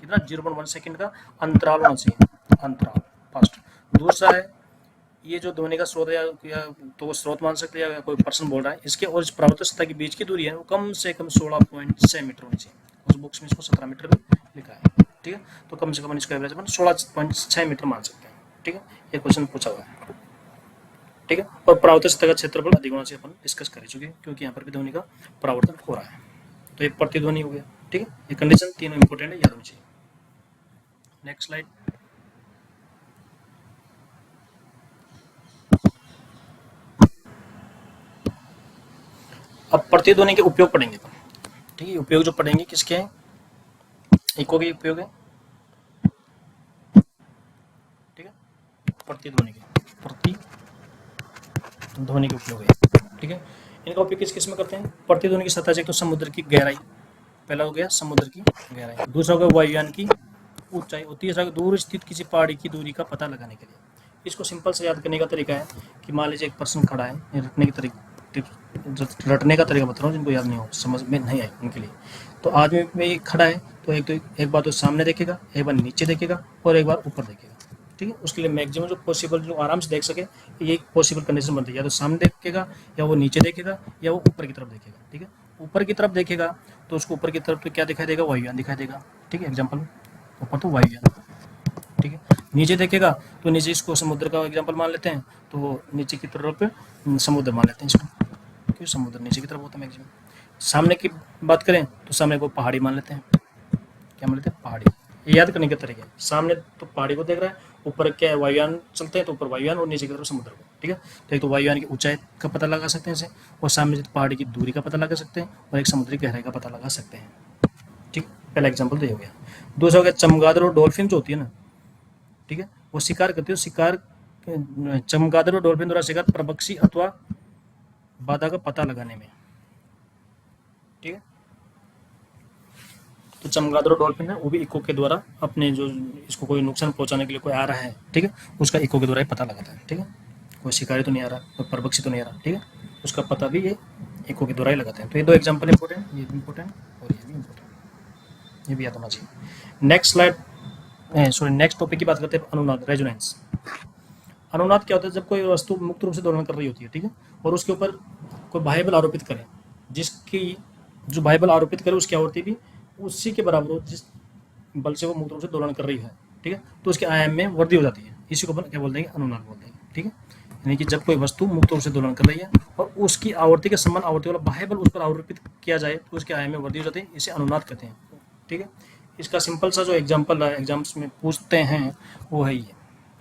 S1: कितना 0.1 सेकंड का अंतराल होना चाहिए, अंतराल फर्स्ट। दूसरा है ये जो ध्वनि का स्रोत है या तो वो स्रोत मान सकते हैं या कोई पर्सन बोल रहा है, इसके और इस परावर्तक सतह के बीच की दूरी है वो कम से कम 16.6 मीटर होनी चाहिए। उस बुक्स में इसको 17 मीटर भी लिखा है, ठीक है। तो कम से कम इसका एवरेज अपन 16.6 मीटर मान सकते हैं, ठीक है। ये क्वेश्चन पूछा हुआ है, ठीक है। और परावर्तक सतह का क्षेत्रफल अधिक होना चाहिए, अपन डिस्कस कर चुके हैं, क्योंकि यहाँ पर भी ध्वनि का परावर्तन हो रहा है। तो ये प्रतिध्वनि हो गया, ठीक है। ये कंडीशन तीनों इंपोर्टेंट है, याद होनी चाहिए। Next slide. अब प्रतिध्वनि के उपयोग पढ़ेंगे, ठीक है। उपयोग जो पढ़ेंगे किसके हैं, इको के उपयोग है, ठीक है। प्रतिध्वनि के प्रतिध्वनि के उपयोग है, ठीक है। इनका उपयोग किस किस में करते हैं। प्रतिध्वनि की सतह से एक तो समुद्र की गहराई, पहला हो गया समुद्र की गहराई, दूसरा हो गया वायुयान की ऊंचाई, और तीसरा दूर स्थित किसी पहाड़ी की दूरी का पता लगाने के लिए। इसको सिंपल से याद करने का तरीका है कि मान लीजिए एक पर्सन खड़ा है, रटने का तरीका बता रहा हूँ, जिनको याद नहीं हो, समझ में नहीं आए उनके लिए। तो आदमी में खड़ा है तो एक बार तो सामने देखेगा, एक बार नीचे देखेगा और एक बार ऊपर देखेगा, ठीक है। उसके लिए मैक्सिमम जो पॉसिबल, जो आराम से देख सके, ये एक पॉसिबल कंडीशन बनती है, या तो सामने देखेगा या वो नीचे देखेगा या वो ऊपर की तरफ देखेगा, ठीक है। ऊपर की तरफ देखेगा तो उसको ऊपर की तरफ तो क्या दिखाई देगा, वायुयान दिखाई देगा, ठीक है। एग्जाम्पल ऊपर तो वायुयान, ठीक है। नीचे देखेगा तो नीचे इसको समुद्र का एग्जाम्पल मान लेते हैं, तो वो नीचे की तरफ समुद्र मान लेते हैं इसको, क्योंकि समुद्र नीचे की तरफ होता है मैक्सिमम। सामने की बात करें तो सामने को पहाड़ी मान लेते हैं, क्या मान लेते हैं, पहाड़ी। ये याद करने के तरीके, सामने तो पहाड़ी को देख रहा है, ऊपर क्या है, वायुयान चलते हैं तो ऊपर वायुयान और नीचे की तरफ समुद्र को, ठीक है। तो एक तो वायुयान की ऊंचाई का पता लगा सकते हैं इसे, और सामने पहाड़ी की दूरी का पता लगा सकते हैं, और एक समुद्री गहराई का पता लगा सकते हैं, ठीक। पहला एग्जाम्पल तो ये हो गया। दूसरा हो गया चमगादड़ और डॉल्फिन जो होती है ना, ठीक है, वो शिकार करती है। शिकार चमगादड़ और डॉल्फिन द्वारा शिकार परभक्षी अथवा बाधा का पता लगाने में, ठीक है। तो चमगादड़ और डॉल्फिन है वो भी इको के द्वारा अपने जो इसको कोई नुकसान पहुंचाने के लिए कोई आ रहा है, ठीक है, उसका इको के द्वारा ही पता लगाता है, ठीक है। कोई शिकारी तो नहीं आ रहा, कोई परभक्षी तो नहीं आ रहा, ठीक है, उसका पता भी ये इको के द्वारा ही लगाते हैं। तो ये दो एग्जाम्पल इंपॉर्टेंट, ये भी इंपॉर्टेंट और ये भी इंपॉर्टेंट, ये भी याद होना चाहिए। Next slide, sorry next topic की बात करते हैं, अनुनाद, रेजोनेंस। अनुनाद क्या होता है, जब कोई वस्तु मुक्त रूप से दोलन कर रही होती है, ठीक है, और उसके ऊपर कोई बाह्य बल आरोपित करे, जिसकी जो बाह्य बल आरोपित करे उसकी आवृत्ति भी उसी के बराबर हो जिस बल से वो मुक्त रूप से दोलन कर रही है, ठीक है, तो उसके आयाम में वृद्धि हो जाती है। इसी को अपन क्या बोलते हैं, अनुनाद बोलते हैं, ठीक है। यानी कि जब कोई वस्तु मुक्त रूप से दोलन कर रही है और उसकी आवृत्ति के समान आवृत्ति वाला बाह्य बल उस पर आरोपित किया जाए तो उसके आयाम में वृद्धि हो जाती है, इसे अनुनाद कहते हैं, ठीक है। इसका सिंपल सा जो एग्जाम्पल है एग्जाम्स में पूछते हैं वो है ये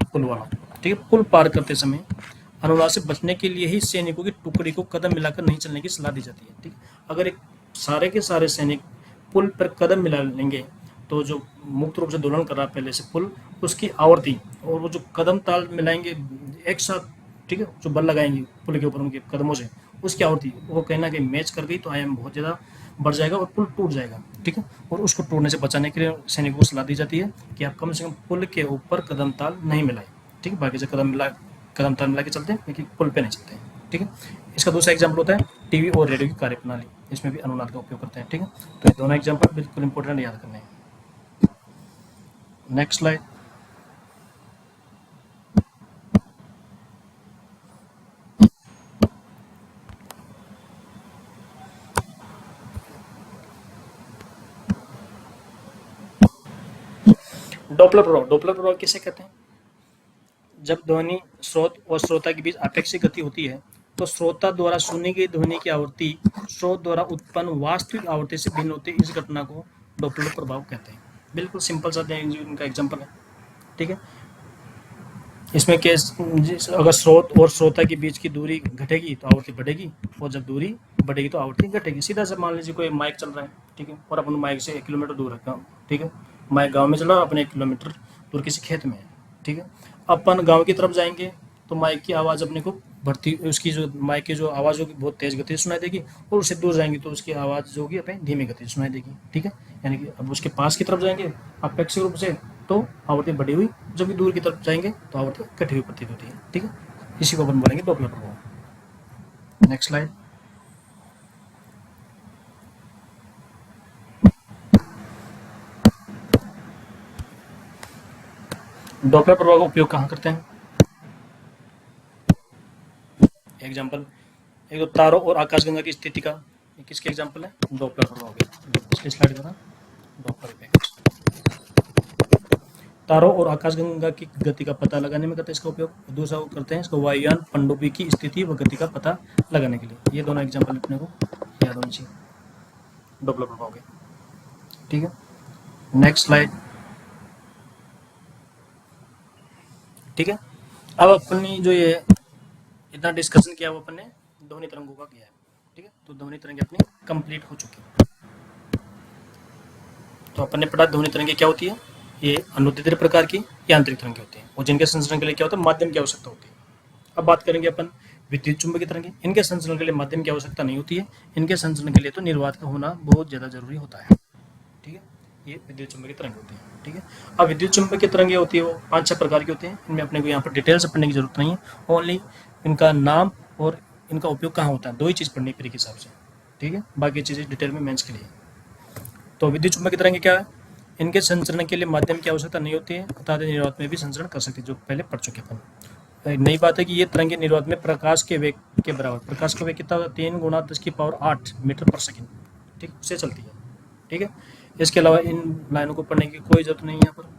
S1: पुल वाला, ठीक है। पुल पार करते समय अनुनाद से बचने के लिए ही सैनिकों की टुकड़ी को कदम मिलाकर नहीं चलने की सलाह दी जाती है, ठीक। अगर एक सारे के सारे सैनिक पुल पर कदम मिला लेंगे तो जो मुक्त रूप से दोलन कर रहा है पहले से पुल, उसकी आवर्ती और वो जो कदम ताल मिलाएंगे एक साथ, ठीक है, जो बल लगाएंगे पुल के ऊपर उनके कदमों से, उसकी आवर्ती वो कहना कि मैच कर गई तो आयाम बहुत ज़्यादा बढ़ जाएगा और पुल टूट जाएगा, ठीक है। और उसको टूटने से बचाने के लिए सैनिकों को सलाह दी जाती है कि आप कम से कम पुल के ऊपर कदम ताल नहीं मिलाएं, ठीक है। बाकी से कदम ताल मिला के चलते हैं लेकिन पुल पे नहीं चलते हैं, ठीक है। इसका दूसरा एग्जाम्पल होता है टीवी और रेडियो की कार्यप्रणाली, इसमें भी अनुनाद का उपयोग करते हैं, ठीक है। तो ये दोनों एग्जाम्पल बिल्कुल इंपॉर्टेंट याद करने हैं। Next slide. डॉपलर प्रभाव, डॉपलर प्रभाव किसे कहते हैं, जब ध्वनि स्रोत और श्रोता के बीच अपेक्षित गति होती है तो श्रोता द्वारा सुनी गई ध्वनि की आवृत्ति स्रोत द्वारा उत्पन्न वास्तविक आवृत्ति से भिन्न होती है, इस घटना को डॉपलर प्रभाव कहते हैं। बिल्कुल सिंपल सा इनका एग्जाम्पल है, ठीक है। इसमें केस अगर स्रोत और श्रोता के बीच की दूरी घटेगी तो आवृत्ति बढ़ेगी, और जब दूरी बढ़ेगी तो आवृत्ति घटेगी। सीधा सा मान लीजिए कोई माइक चल रहा है, ठीक है, और अपन माइक से 1 किलोमीटर दूर है, ठीक है, माइक गांव में चल रहा है, अपने 1 किलोमीटर दूर किसी खेत में है, ठीक है। अपन गांव की तरफ जाएंगे तो माइक की आवाज़ अपने को बढ़ती, उसकी जो माइक की जो आवाज़ होगी बहुत तेज़ गति से सुनाई देगी, और उससे दूर जाएंगे तो उसकी आवाज़ जो होगी अपने धीमी गति से सुनाई देगी, ठीक है। यानी कि अब उसके पास की तरफ जाएंगे अपेक्षित रूप से तो आवृत्ति बढ़ी हुई, जब भी दूर की तरफ जाएंगे तो आवृत्ति घटी हुई प्रतीत होती है, ठीक है। इसी को अपन बोलेंगे डॉपलर प्रभाव। Next slide. डॉपलर प्रभाव का उपयोग कहाँ करते हैं? एग्जाम्पल, एक तो तारों और आकाशगंगा की स्थिति का किसके एग्जाम्पल है? डॉपलर प्रभाव के। पिछली स्लाइड का डॉपलर इफेक्ट। तारों और आकाशगंगा की गति का पता लगाने में करते हैं इसका उपयोग। दूसरा वो करते हैं इसको वायुयान पनडुब्बी की स्थिति व गति का पता लगाने के लिए। ये दोनों एग्जाम्पल अपने को याद होनी चाहिए डॉपलर प्रभाव के। ठीक है, नेक्स्ट स्लाइड। ठीक है, अब अपनी जो ये इतना डिस्कशन किया वो अपन ने ध्वनि तरंगों का किया है। ठीक है, तो ध्वनि तरंगे अपनी कंप्लीट हो चुकी है। तो अपन ने पढ़ा ध्वनि तरंगे क्या होती है, ये अनुदित प्रकार की यांत्रिक तरंगे होती हैं और जिनके संचरण के लिए क्या होता है, माध्यम की आवश्यकता होती है। अब बात करेंगे अपन विद्युत चुंबकीय तरंगे। इनके संचरण के लिए माध्यम की आवश्यकता नहीं होती है, इनके संचरण के लिए तो निर्वात का होना बहुत ज्यादा जरूरी होता है। ठीक है, ये विद्युत चुंबकीय तरंगे होती है। ठीक है, अब विद्युत चुंबकीय तरंगे होती है वो 5-6 प्रकार की होती हैं। इनमें अपने को यहाँ पर डिटेल से पढ़ने की जरूरत नहीं है, ओनली इनका नाम और इनका उपयोग कहाँ होता है, दो ही चीज पढ़नी है के हिसाब से। ठीक है, बाकी चीजें डिटेल में मेंस के लिए। तो विद्युत चुंबकीय तरंगे क्या है, इनके संचरण के लिए माध्यम की आवश्यकता नहीं होती है, अर्थात निर्वात में भी संचरण कर सकते हैं, जो पहले पढ़ चुके अपन। नई बात है कि ये तरंगे निर्वात में प्रकाश के वेग के बराबर, प्रकाश का वेग कितना होता है, 3 × 10⁸ मीटर पर सेकंड, ठीक, उससे चलती है। ठीक है, इसके अलावा इन लाइनों को पढ़ने की कोई जरूरत नहीं है यहाँ पर।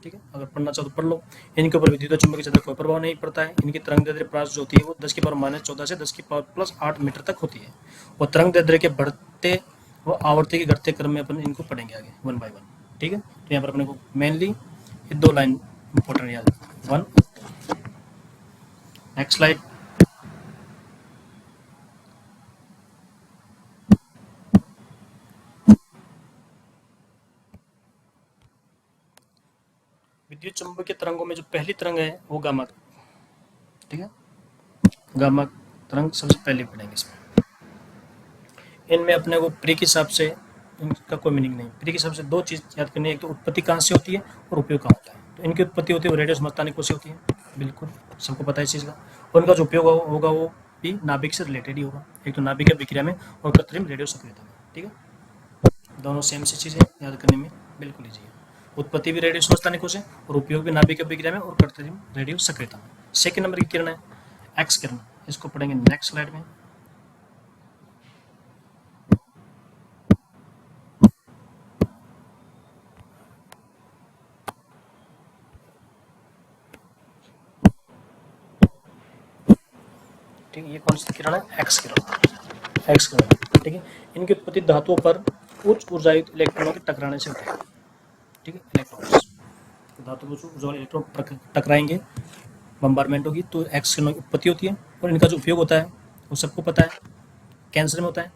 S1: ठीक है, अगर पढ़ना चाहो तो पढ़ लो। इनके ऊपर विद्युत चुंबकीय क्षेत्र कोई प्रभाव नहीं पड़ता है। इनकी तरंग दैर्ध्य प्रास जो होती है वो 10⁻⁻14 से 10⁻+8 मीटर तक होती है। और तरंग दैर्ध्य के बढ़ते व आवर्ती के घटते क्रम में अपन इनको पढ़ेंगे आगे 1 बाय 1। ठीक है, तो यहाँ पर अपने को मेनली ये 2 लाइन इंपॉर्टेंट याद, 1। Next slide. विद्युत चुंबकीय तरंगों में जो पहली तरंग है वो गामा। ठीक है, गामा तरंग सबसे पहले पढ़ेंगे इसमें। इनमें अपने को प्री के हिसाब से इनका कोई मीनिंग नहीं। प्री के हिसाब से 2 चीज याद करनी है, एक तो उत्पत्ति कहाँ से होती है और उपयोग कहाँ होता है। तो इनकी उत्पत्ति होती है वो रेडियो समस्थानिकों से होती है, बिल्कुल सबको पता है इस चीज़ का। और इनका जो उपयोग होगा वो भी नाभिक से रिलेटेड ही होगा, एक तो नाभिक विक्रिया में और कृत्रिम रेडियो सक्रियता में। ठीक है, दोनों सेम सी चीज़ें याद करने में बिल्कुल ईजी है। उत्पत्ति भी रेडियो समस्थानिकों से और उपयोग भी नाभिक विक्रिया में और कृत्रिम रेडियो सक्रियता में। सेकेंड नंबर की किरण है एक्स किरण, इसको पढ़ेंगे नेक्स्ट स्लाइड में। ठीक है, ये कौन सी किरण है, एक्स किरण, एक्स किरण। ठीक है, इनकी उत्पत्ति धातुओं पर उच्च ऊर्जायुक्त इलेक्ट्रॉनों के टकराने से होती है। ठीक है, इलेक्ट्रॉन्स धातु को ऊर्जा इलेक्ट्रॉन टकराएंगे, बम्बारमेंट होगी तो एक्स किरणों की उत्पत्ति होती है। और इनका जो उपयोग होता है वो सबको पता है, कैंसर में होता है।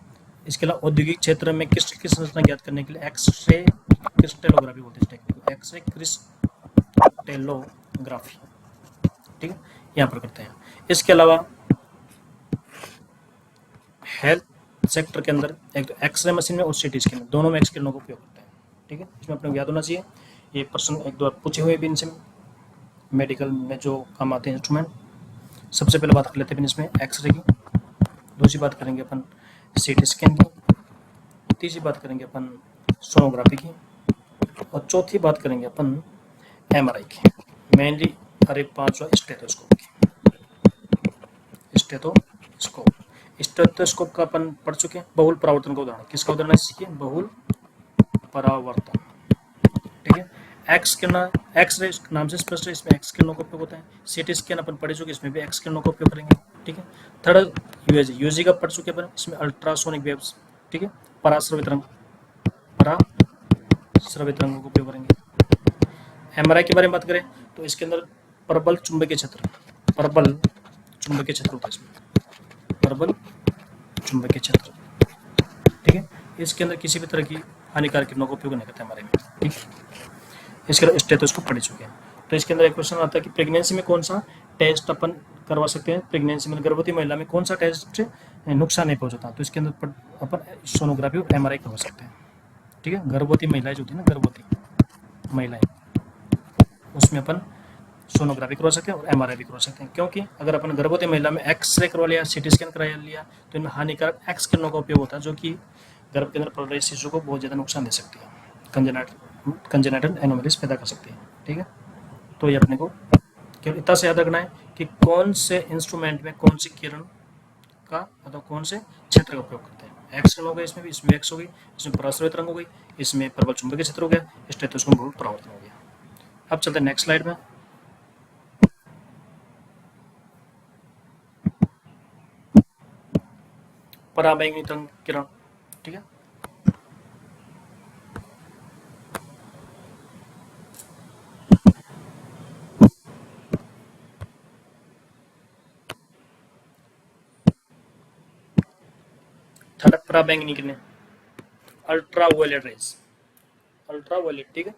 S1: इसके अलावा औद्योगिक क्षेत्र में क्रिस्टल की संरचना ज्ञात करने के लिए एक्सरे क्रिस्टेलोग्राफी बोलते हैं टेक्निक, एक्सरे क्रिस्टेलोग्राफी। ठीक है, यहाँ पर करते हैं। इसके अलावा हेल्थ सेक्टर के अंदर एक तो एक्सरे मशीन में और सीटी स्कैन में, दोनों में एक्स किरणों का उपयोग करते हैं। ठीक है, इसमें अपने को याद होना चाहिए। ये प्रश्न 1-2 पूछे हुए भी इनसे, मेडिकल में जो काम आते हैं इंस्ट्रूमेंट। सबसे पहले बात कर लेते हैं इसमें एक्सरे की, दूसरी बात करेंगे अपन सीटी स्कैन की, तीसरी बात करेंगे अपन सोनोग्राफी की, और चौथी बात करेंगे अपन एमआरआई की। मेनली अरे 5वां स्टेथोस्कोप की, स्टेथोस्कोप। स्टेथोस्कोप का अपन पढ़ चुके हैं। बहुल परावर्तन का उदाहरण, किसका उदाहरण सीखिए, बहुल परावर्तन। ठीक है, एक्स किरण, एक्सरे नाम से स्पष्ट है, इसमें एक्स किरणों का उपयोग होता है। सीटी स्कैन अपन पढ़ चुके, इसमें भी एक्स किरणों का उपयोग करेंगे। ठीक है, थर्ड यूएजी, यूएजी का पढ़ चुके अपन, इसमें अल्ट्रासोनिक वेव्स। ठीक है, पराश्रवित तरंग, पराश्रवित तरंगों का उपयोग करेंगे। एमआरआई के बारे में बात करें तो इसके अंदर प्रबल चुंबकीय क्षेत्र, प्रबल चुंबकीय क्षेत्र होता है इसमें, प्रबल चुंबकीय क्षेत्र। ठीक है, इसके अंदर किसी भी तरह की हानिकारक किरणों का उपयोग नहीं करते हमारे में। ठीक, इसके अलावा स्टेथोस्कोप पढ़ चुके हैं। तो इसके अंदर एक क्वेश्चन आता है कि प्रेगनेंसी में कौन सा टेस्ट अपन करवा सकते हैं, प्रेगनेंसी में गर्भवती महिला में कौन सा टेस्ट नुकसान नहीं पहुंचाता। तो इसके अंदर अपन सोनोग्राफी और एमआरआई करवा सकते हैं। ठीक है, गर्भवती महिलाएं जो होती है ना, गर्भवती महिलाएं, उसमें अपन सोनोग्राफी करवा सकते हैं और एमआरआई भी करवा सकते हैं, क्योंकि अगर अपन गर्भवती महिला में एक्सरे करवा लिया, सीटी स्कैन करा लिया, तो इनमें हानिकारक एक्स किरणों का उपयोग होता है, जो कि गर्भ के अंदर पल रहे शिशु को बहुत ज़्यादा नुकसान दे सकती है, कंजेनाइटल एनोमलीज पैदा कर सकती है। ठीक है, तो ये अपने को केवल इतना से याद रखना है कि कौन से इंस्ट्रूमेंट में कौन सी किरण का मतलब कौन से क्षेत्र का उपयोग करते हैं। एक्स किरण हो गई, इसमें भी, इसमें एक्स हो गई, इसमें पराश्रय तरंग हो गई, इसमें प्रबल चुंबकीय क्षेत्र हो गया, स्टेथोस्कोप परावर्तन हो गया। अब चलते हैं नेक्स्ट स्लाइड में। पराबैंगनी तरंग किरण, ठीक है, थर्ड पराबैंगनी किरणें, ultra violet rays, ultra violet, ठीक है।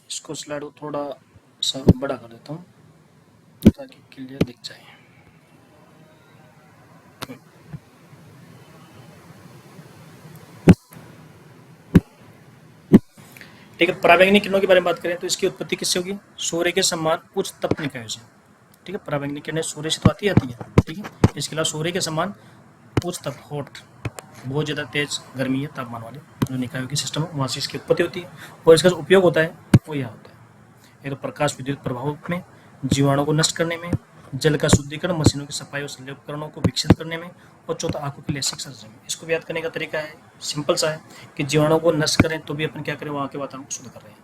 S1: इसको स्लाइड को थोड़ा सा बड़ा कर देता हूँ ताकि क्लियर दिख जाए। ठीक है, पराबैंगनी किरणों के बारे में बात करें तो इसकी उत्पत्ति किससे होगी? सूर्य के समान उच्च तपनिकायों से। ठीक है, पराबैंगनी किरणें सूर्य से तो आती है। ठीक है, इसके अलावा सूर्य के समान उच्च तप, हॉट, बहुत ज़्यादा तेज गर्मी है तापमान वाले जो निकायों की सिस्टम है, वहाँ से इसकी उत्पत्ति होती है। और इसका जो उपयोग होता है वो यह होता है, एक तो प्रकाश विद्युत प्रभाव में, जीवाणु को नष्ट करने में, जल का शुद्धिकरण, मशीनों की सफाई और शल्य उपकरणों को विकसित करने में, और चौथा आंखों की लेसिक सर्जरी में। इसको याद करने का तरीका है सिंपल सा है कि जीवाणु को नष्ट करें तो भी अपन क्या करें, वहाँ के वातावरण को शुद्ध कर रहे हैं।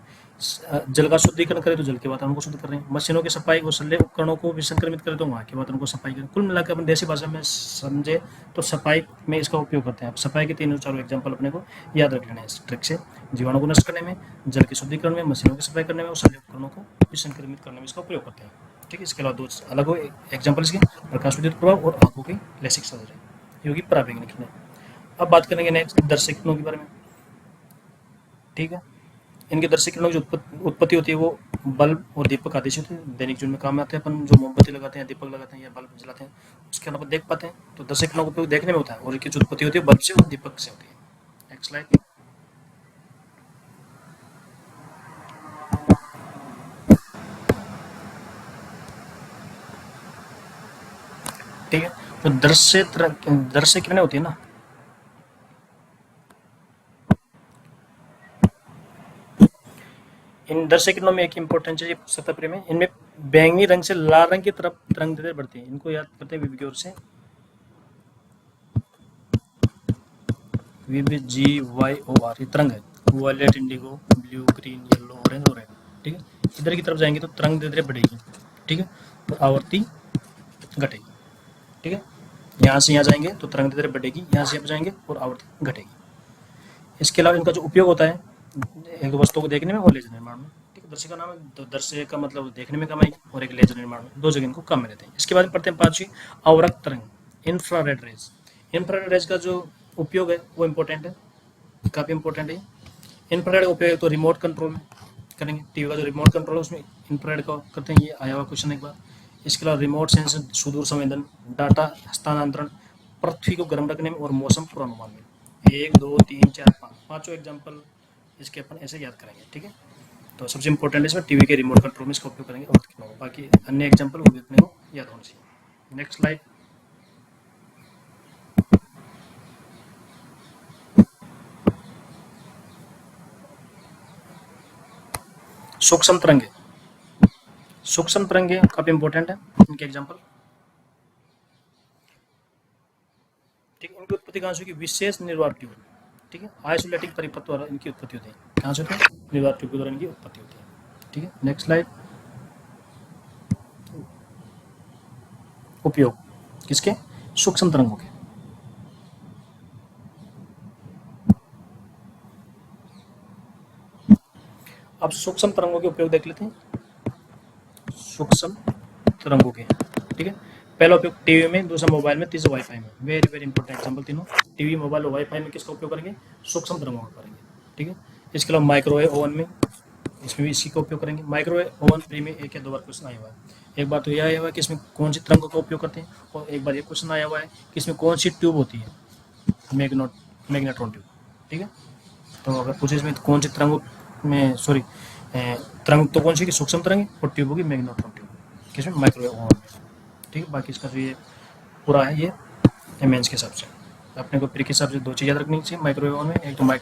S1: जल का शुद्धिकरण करें तो जल के वातावरण को शुद्ध कर रहे हैं। मशीनों की सफाई और शल्य उपकरणों को भी संक्रमित करें तो वहाँ के वातावरण को सफाई करें। कुल मिलाकर अपन देसी भाषा में समझे तो सफाई में इसका उपयोग करते हैं। सफाई के 3-4 एग्जाम्पल अपने को याद रख लेना है इस ट्रिक से। जीवाणु को नष्ट करने में, जल के शुद्धिकरण में, मशीनों की सफाई करने में और शल्य उपकरणों को भी संक्रमित करने में इसका उपयोग करते हैं। ठीक है, इसके अलावा 2 अलग हो एग्जाम्पल इसके, प्रकाश विद्युत प्रभाव और आंखों की लेसिक सर्जरी, ये होगी पराबैंगनी किरणें। अब बात करेंगे नेक्स्ट दर्शक किरणों के बारे में। ठीक है, इनके दर्शक किरणों की जो उत्पत्ति होती है वो बल्ब और दीपक आदि से होती है। दैनिक जीवन में काम में आते हैं, अपन जो मोमबत्ती लगाते हैं, दीपक लगाते हैं या बल्ब जलाते हैं, उसके अलावा देख पाते हैं, तो दर्शक किरणों का उपयोग देखने में होता है और इनकी जो उत्पत्ति होती है बल्ब से और दीपक से होती है। Next slide. ठीक है, तो दर्शक किरणें होती है ना, इन दर्शक किरणों में एक इंपॉर्टेंट चीज सतह प्रेम है, इनमें बैंगनी रंग से लाल रंग की तरफ तरंग दैर्ध्य बढ़ती है। इनको याद करते हैं विवी की ओर से, VBGYOR, ये तरंग है। Violet, indigo, blue, green, yellow, orange और रेड। ठीक है, इधर की तरफ जाएंगे तो तरंग दैर्ध्य बढ़ेगी। ठीक है, और आवर्ती घटेगी। ठीक है, यहाँ से यहाँ जाएंगे तो तरंग दैर्ध्य बढ़ेगी, यहाँ से यहाँ जाएंगे और आवर्ती घटेगी। इसके अलावा इनका जो उपयोग होता है एक वस्तु को देखने में और लेजर निर्माण में। ठीक है, दर्शक का नाम है, तो दर्शक का मतलब देखने में काम आएगी और एक लेजर निर्माण में, 2 जगह इनको काम में लेते हैं। इसके बाद में पढ़ते हैं 5वीं, अवरक्त तरंग, इंफ्रारेड रेज। इंफ्रारेड रेज का जो उपयोग है वो इम्पोर्टेंट है, काफ़ी इंपॉर्टेंट है। इंफ्रारेड का उपयोग तो रिमोट कंट्रोल में करेंगे, टीवी का जो रिमोट कंट्रोल है उसमें इंफ्रारेड का करते हैं, ये आया हुआ क्वेश्चन एक बार। इसके अलावा रिमोट सेंसर, सुदूर संवेदन, डाटा हस्तांतरण, पृथ्वी को गर्म रखने में और मौसम पूर्वानुमान में। 1 2 3 4 5 पाँचों एग्जाम्पल इसके अपन ऐसे याद करेंगे। ठीक है, तो सबसे इंपॉर्टेंट इसमें टीवी के रिमोट कंट्रोल में इसका उपयोग करेंगे और बाकी अन्य एग्जाम्पल वो भी अपने को याद होना चाहिए। Next slide. सूक्ष्म तरंगे, सूक्ष्म तरंगे काफी इंपॉर्टेंट है, इनके एग्जाम्पल। ठीक है, इनकी उत्पत्ति कहाँ से होगी? विशेष निर्वात ट्यूब। ठीक है, आइसोलेटिंग परिपथ द्वारा इनकी उत्पत्ति होती है। कहाँ से होती है? निर्वात ट्यूब के द्वारा इनकी उत्पत्ति होती है। ठीक है, नेक्स्ट स्लाइड। उपयोग किसके? सूक्ष्म तरंगों के। अब सूक्ष्म तरंगों के उपयोग देख लेते हैं। सूक्ष्म तरंगों के, ठीक है, पहला उपयोग टीवी में, दूसरा मोबाइल में, तीसरा वाईफाई में। वेरी वेरी इंपॉर्टेंट एग्जाम्पल तीनों, टीवी, मोबाइल और वाईफाई में किसका उपयोग करेंगे? सूक्ष्म तरंगों का करेंगे। ठीक है, इसके अलावा माइक्रोवेव ओवन में, इसमें भी इसी का उपयोग करेंगे। माइक्रोवेव ओवन प्री में 1 या 2 बार क्वेश्चन आया हुआ है। एक बार तो यह आया हुआ है कि इसमें कौन सी तरंगों का उपयोग करते हैं, और एक बार ये क्वेश्चन आया हुआ है कि इसमें कौन सी ट्यूब होती है, मैग्नेट्रॉन ट्यूब। ठीक है, तो अगर पूछे इसमें कौन सी तरंगों में, सॉरी, तरंग तो कौन सी की सूक्ष्म तरंग और ट्यूब होगी मैग्नेट्रॉन ट्यूब, किसमें माइक्रोवेव ओवन में। ठीक है, बाकी इसका जो ये पूरा है ये एमएनस के हिसाब से अपने को प्री के हिसाब से दो चीज़ याद रखनी चाहिए माइक्रोवेव ओवन में, एक तो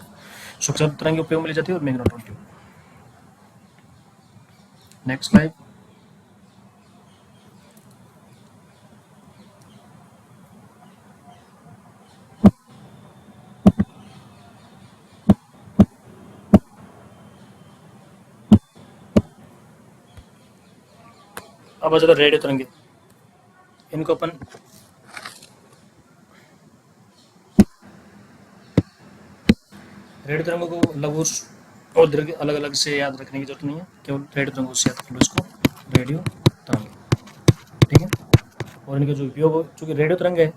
S1: सूक्ष्म तरंग उपयोग में ली जाती है और मैग्नेट्रॉन ट्यूब। Next slide. अब आ जाता है रेडियो तरंगे। इनको अपन रेडियो तरंगों को लघु और दीर्घ अलग अलग से याद रखने की जरूरत नहीं है, केवल रेडियो तरंगों से याद कर लो इसको, रेडियो तरंगे। ठीक है, और इनका जो उपयोग, चूंकि रेडियो तरंग है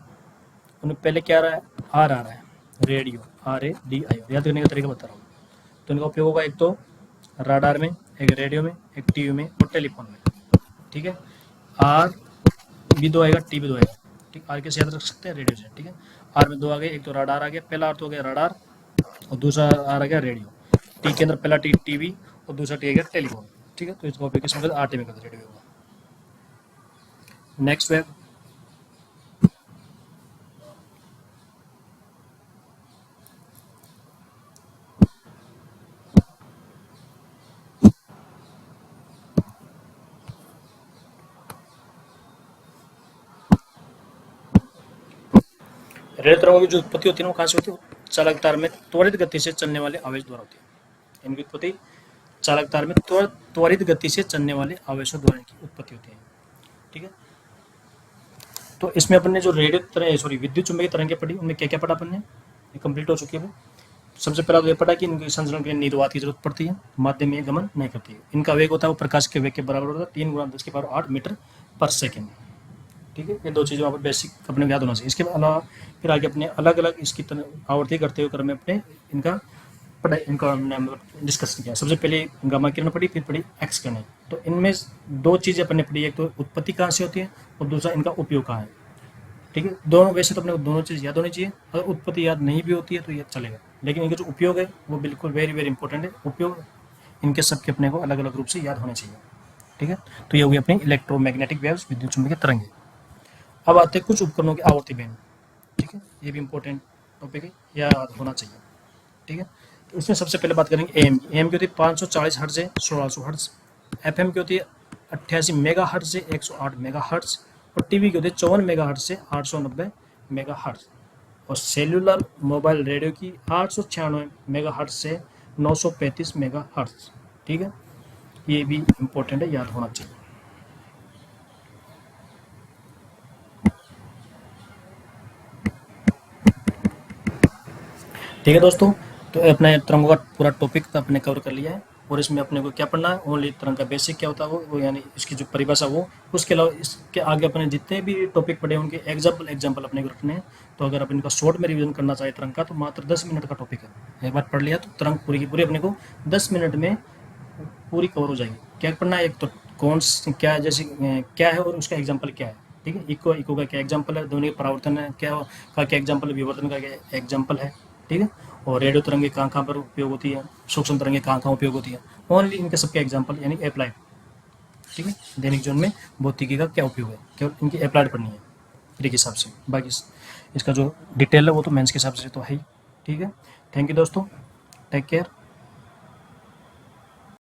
S1: उनमें पहले क्या आ रहा है, आर आ रहा है, रेडियो, RADIO, याद करने का तरीका बता रहा हूँ। तो इनका उपयोग होगा एक तो राडार में, एक रेडियो में, एक टीवी में और टेलीफोन में। ठीक है, आर भी दो आएगा, टी भी दो आएगा। ठीक, आर कैसे याद रख सकते हैं, रेडियो से। ठीक है, आर में दो आ गए, एक तो राडार आ गया, पहला आर तो हो गया राडार और दूसरा आर आ गया रेडियो। टी के अंदर पहला टी टीवी और दूसरा टी आ गया टेलीफोन। ठीक है, तो इसका उपयोग किस में करते हैं, आर टी में करते हैं, रेडियो का। Next web. रेडियो तरंगों की जो उत्पत्ति होती है वो कहाँ से होती है, चालक तार में त्वरित गति से चलने वाले आवेश द्वारा होती है। इनकी उत्पत्ति चालक तार में त्वरित गति से चलने वाले आवेशों द्वारा इनकी उत्पत्ति होती है। ठीक है, तो इसमें अपन ने जो विद्युत चुंबकीय तरंगें पढ़ी, उनमें क्या क्या पढ़ा अपन ने, ये कंप्लीट हो चुकी है। सबसे पहला तो ये पढ़ा कि इनके संचरण के लिए निर्वात की जरूरत पड़ती है, माध्यम में गमन नहीं करती है। इनका वेग होता है वो प्रकाश के वेग के बराबर होता है, 3 × 10⁸ मीटर पर सेकेंड। ठीक है, ये दो चीज़ें वहाँ पर बेसिक अपने याद होना चाहिए। इसके अलावा फिर आगे अपने अलग अलग इसकी आवर्ती करते हुए क्रम में अपने इनका पढ़ाई, इनका हमने डिस्कस किया। सबसे पहले गामा किरण पढ़ी, फिर पढ़ी एक्स किरण। तो इनमें दो चीज़ें अपने पढ़ी, एक तो उत्पत्ति कहाँ से होती है और दूसरा इनका उपयोग कहाँ है। ठीक है, दोनों वैसे तो अपने को दोनों चीज़ याद होनी चाहिए, अगर उत्पत्ति याद नहीं भी होती है तो ये चलेगा, लेकिन इनका जो उपयोग है वो बिल्कुल वेरी वेरी इंपॉर्टेंट है। उपयोग इनके सबके अपने को अलग अलग रूप से याद होने चाहिए। ठीक है, तो ये हुई अपनी इलेक्ट्रोमैग्नेटिक वेव्स, विद्युत चुम्बकीय तरंगे। अब आते हैं कुछ उपकरणों की आवर्ती बैंड। ठीक है, ये भी इंपॉर्टेंट टॉपिक है, याद होना चाहिए। ठीक है, तो इसमें सबसे पहले बात करेंगे एम की होती है 540 हर्ट्ज से 1600 हर्ट्ज। एफएम की होती है 88 मेगा हर्ट्ज से 108 मेगा हर्ट्ज। और टीवी की होती है 54 मेगा हर्ट्ज से 890 मेगा हर्ट्ज। और सेल्यूलर मोबाइल रेडियो की 896 मेगा हर्ट्ज से 935 मेगा हर्ट्ज। ठीक है, ये भी इंपॉर्टेंट है, याद होना चाहिए। ठीक है दोस्तों, तो अपने तरंगों का पूरा टॉपिक अपने कवर कर लिया है। और इसमें अपने को क्या पढ़ना है, ओनली तरंग का बेसिक क्या होता है वो यानी इसकी जो परिभाषा वो, उसके अलावा इसके आगे अपने जितने भी टॉपिक पढ़े उनके एग्जाम्पल अपने को रखने हैं। तो अगर अपन इनका शॉर्ट में रिवीजन करना चाहे तरंग का, तो मात्र 10 मिनट का टॉपिक है। एक बार पढ़ लिया तो तरंग पूरी की पूरी अपने को 10 मिनट में पूरी कवर हो जाएगी। क्या पढ़ना है, एक तो कौन क्या जैसे क्या है और उसका एग्जाम्पल क्या है। ठीक है, इको का क्या एग्जाम्पल है, ध्वनि परावर्तन है क्या का क्या एग्जाम्पल है, विवर्तन का क्या एग्जाम्पल है। ठीक है, और रेडियो तरंगे कहाँ कहाँ पर उपयोग होती है, सूक्ष्म तरंगे कहाँ कहाँ उपयोग होती है, ओनली इनके सबके एग्जाम्पल यानी अप्लाइड। ठीक है, दैनिक जीवन में भौतिकी का क्या उपयोग है, केवल इनकी अप्लाइड पढ़नी है फ्री के हिसाब से। बाकी इसका जो डिटेल है वो तो मेंस के हिसाब से तो है ही। ठीक है, थैंक यू दोस्तों, टेक केयर।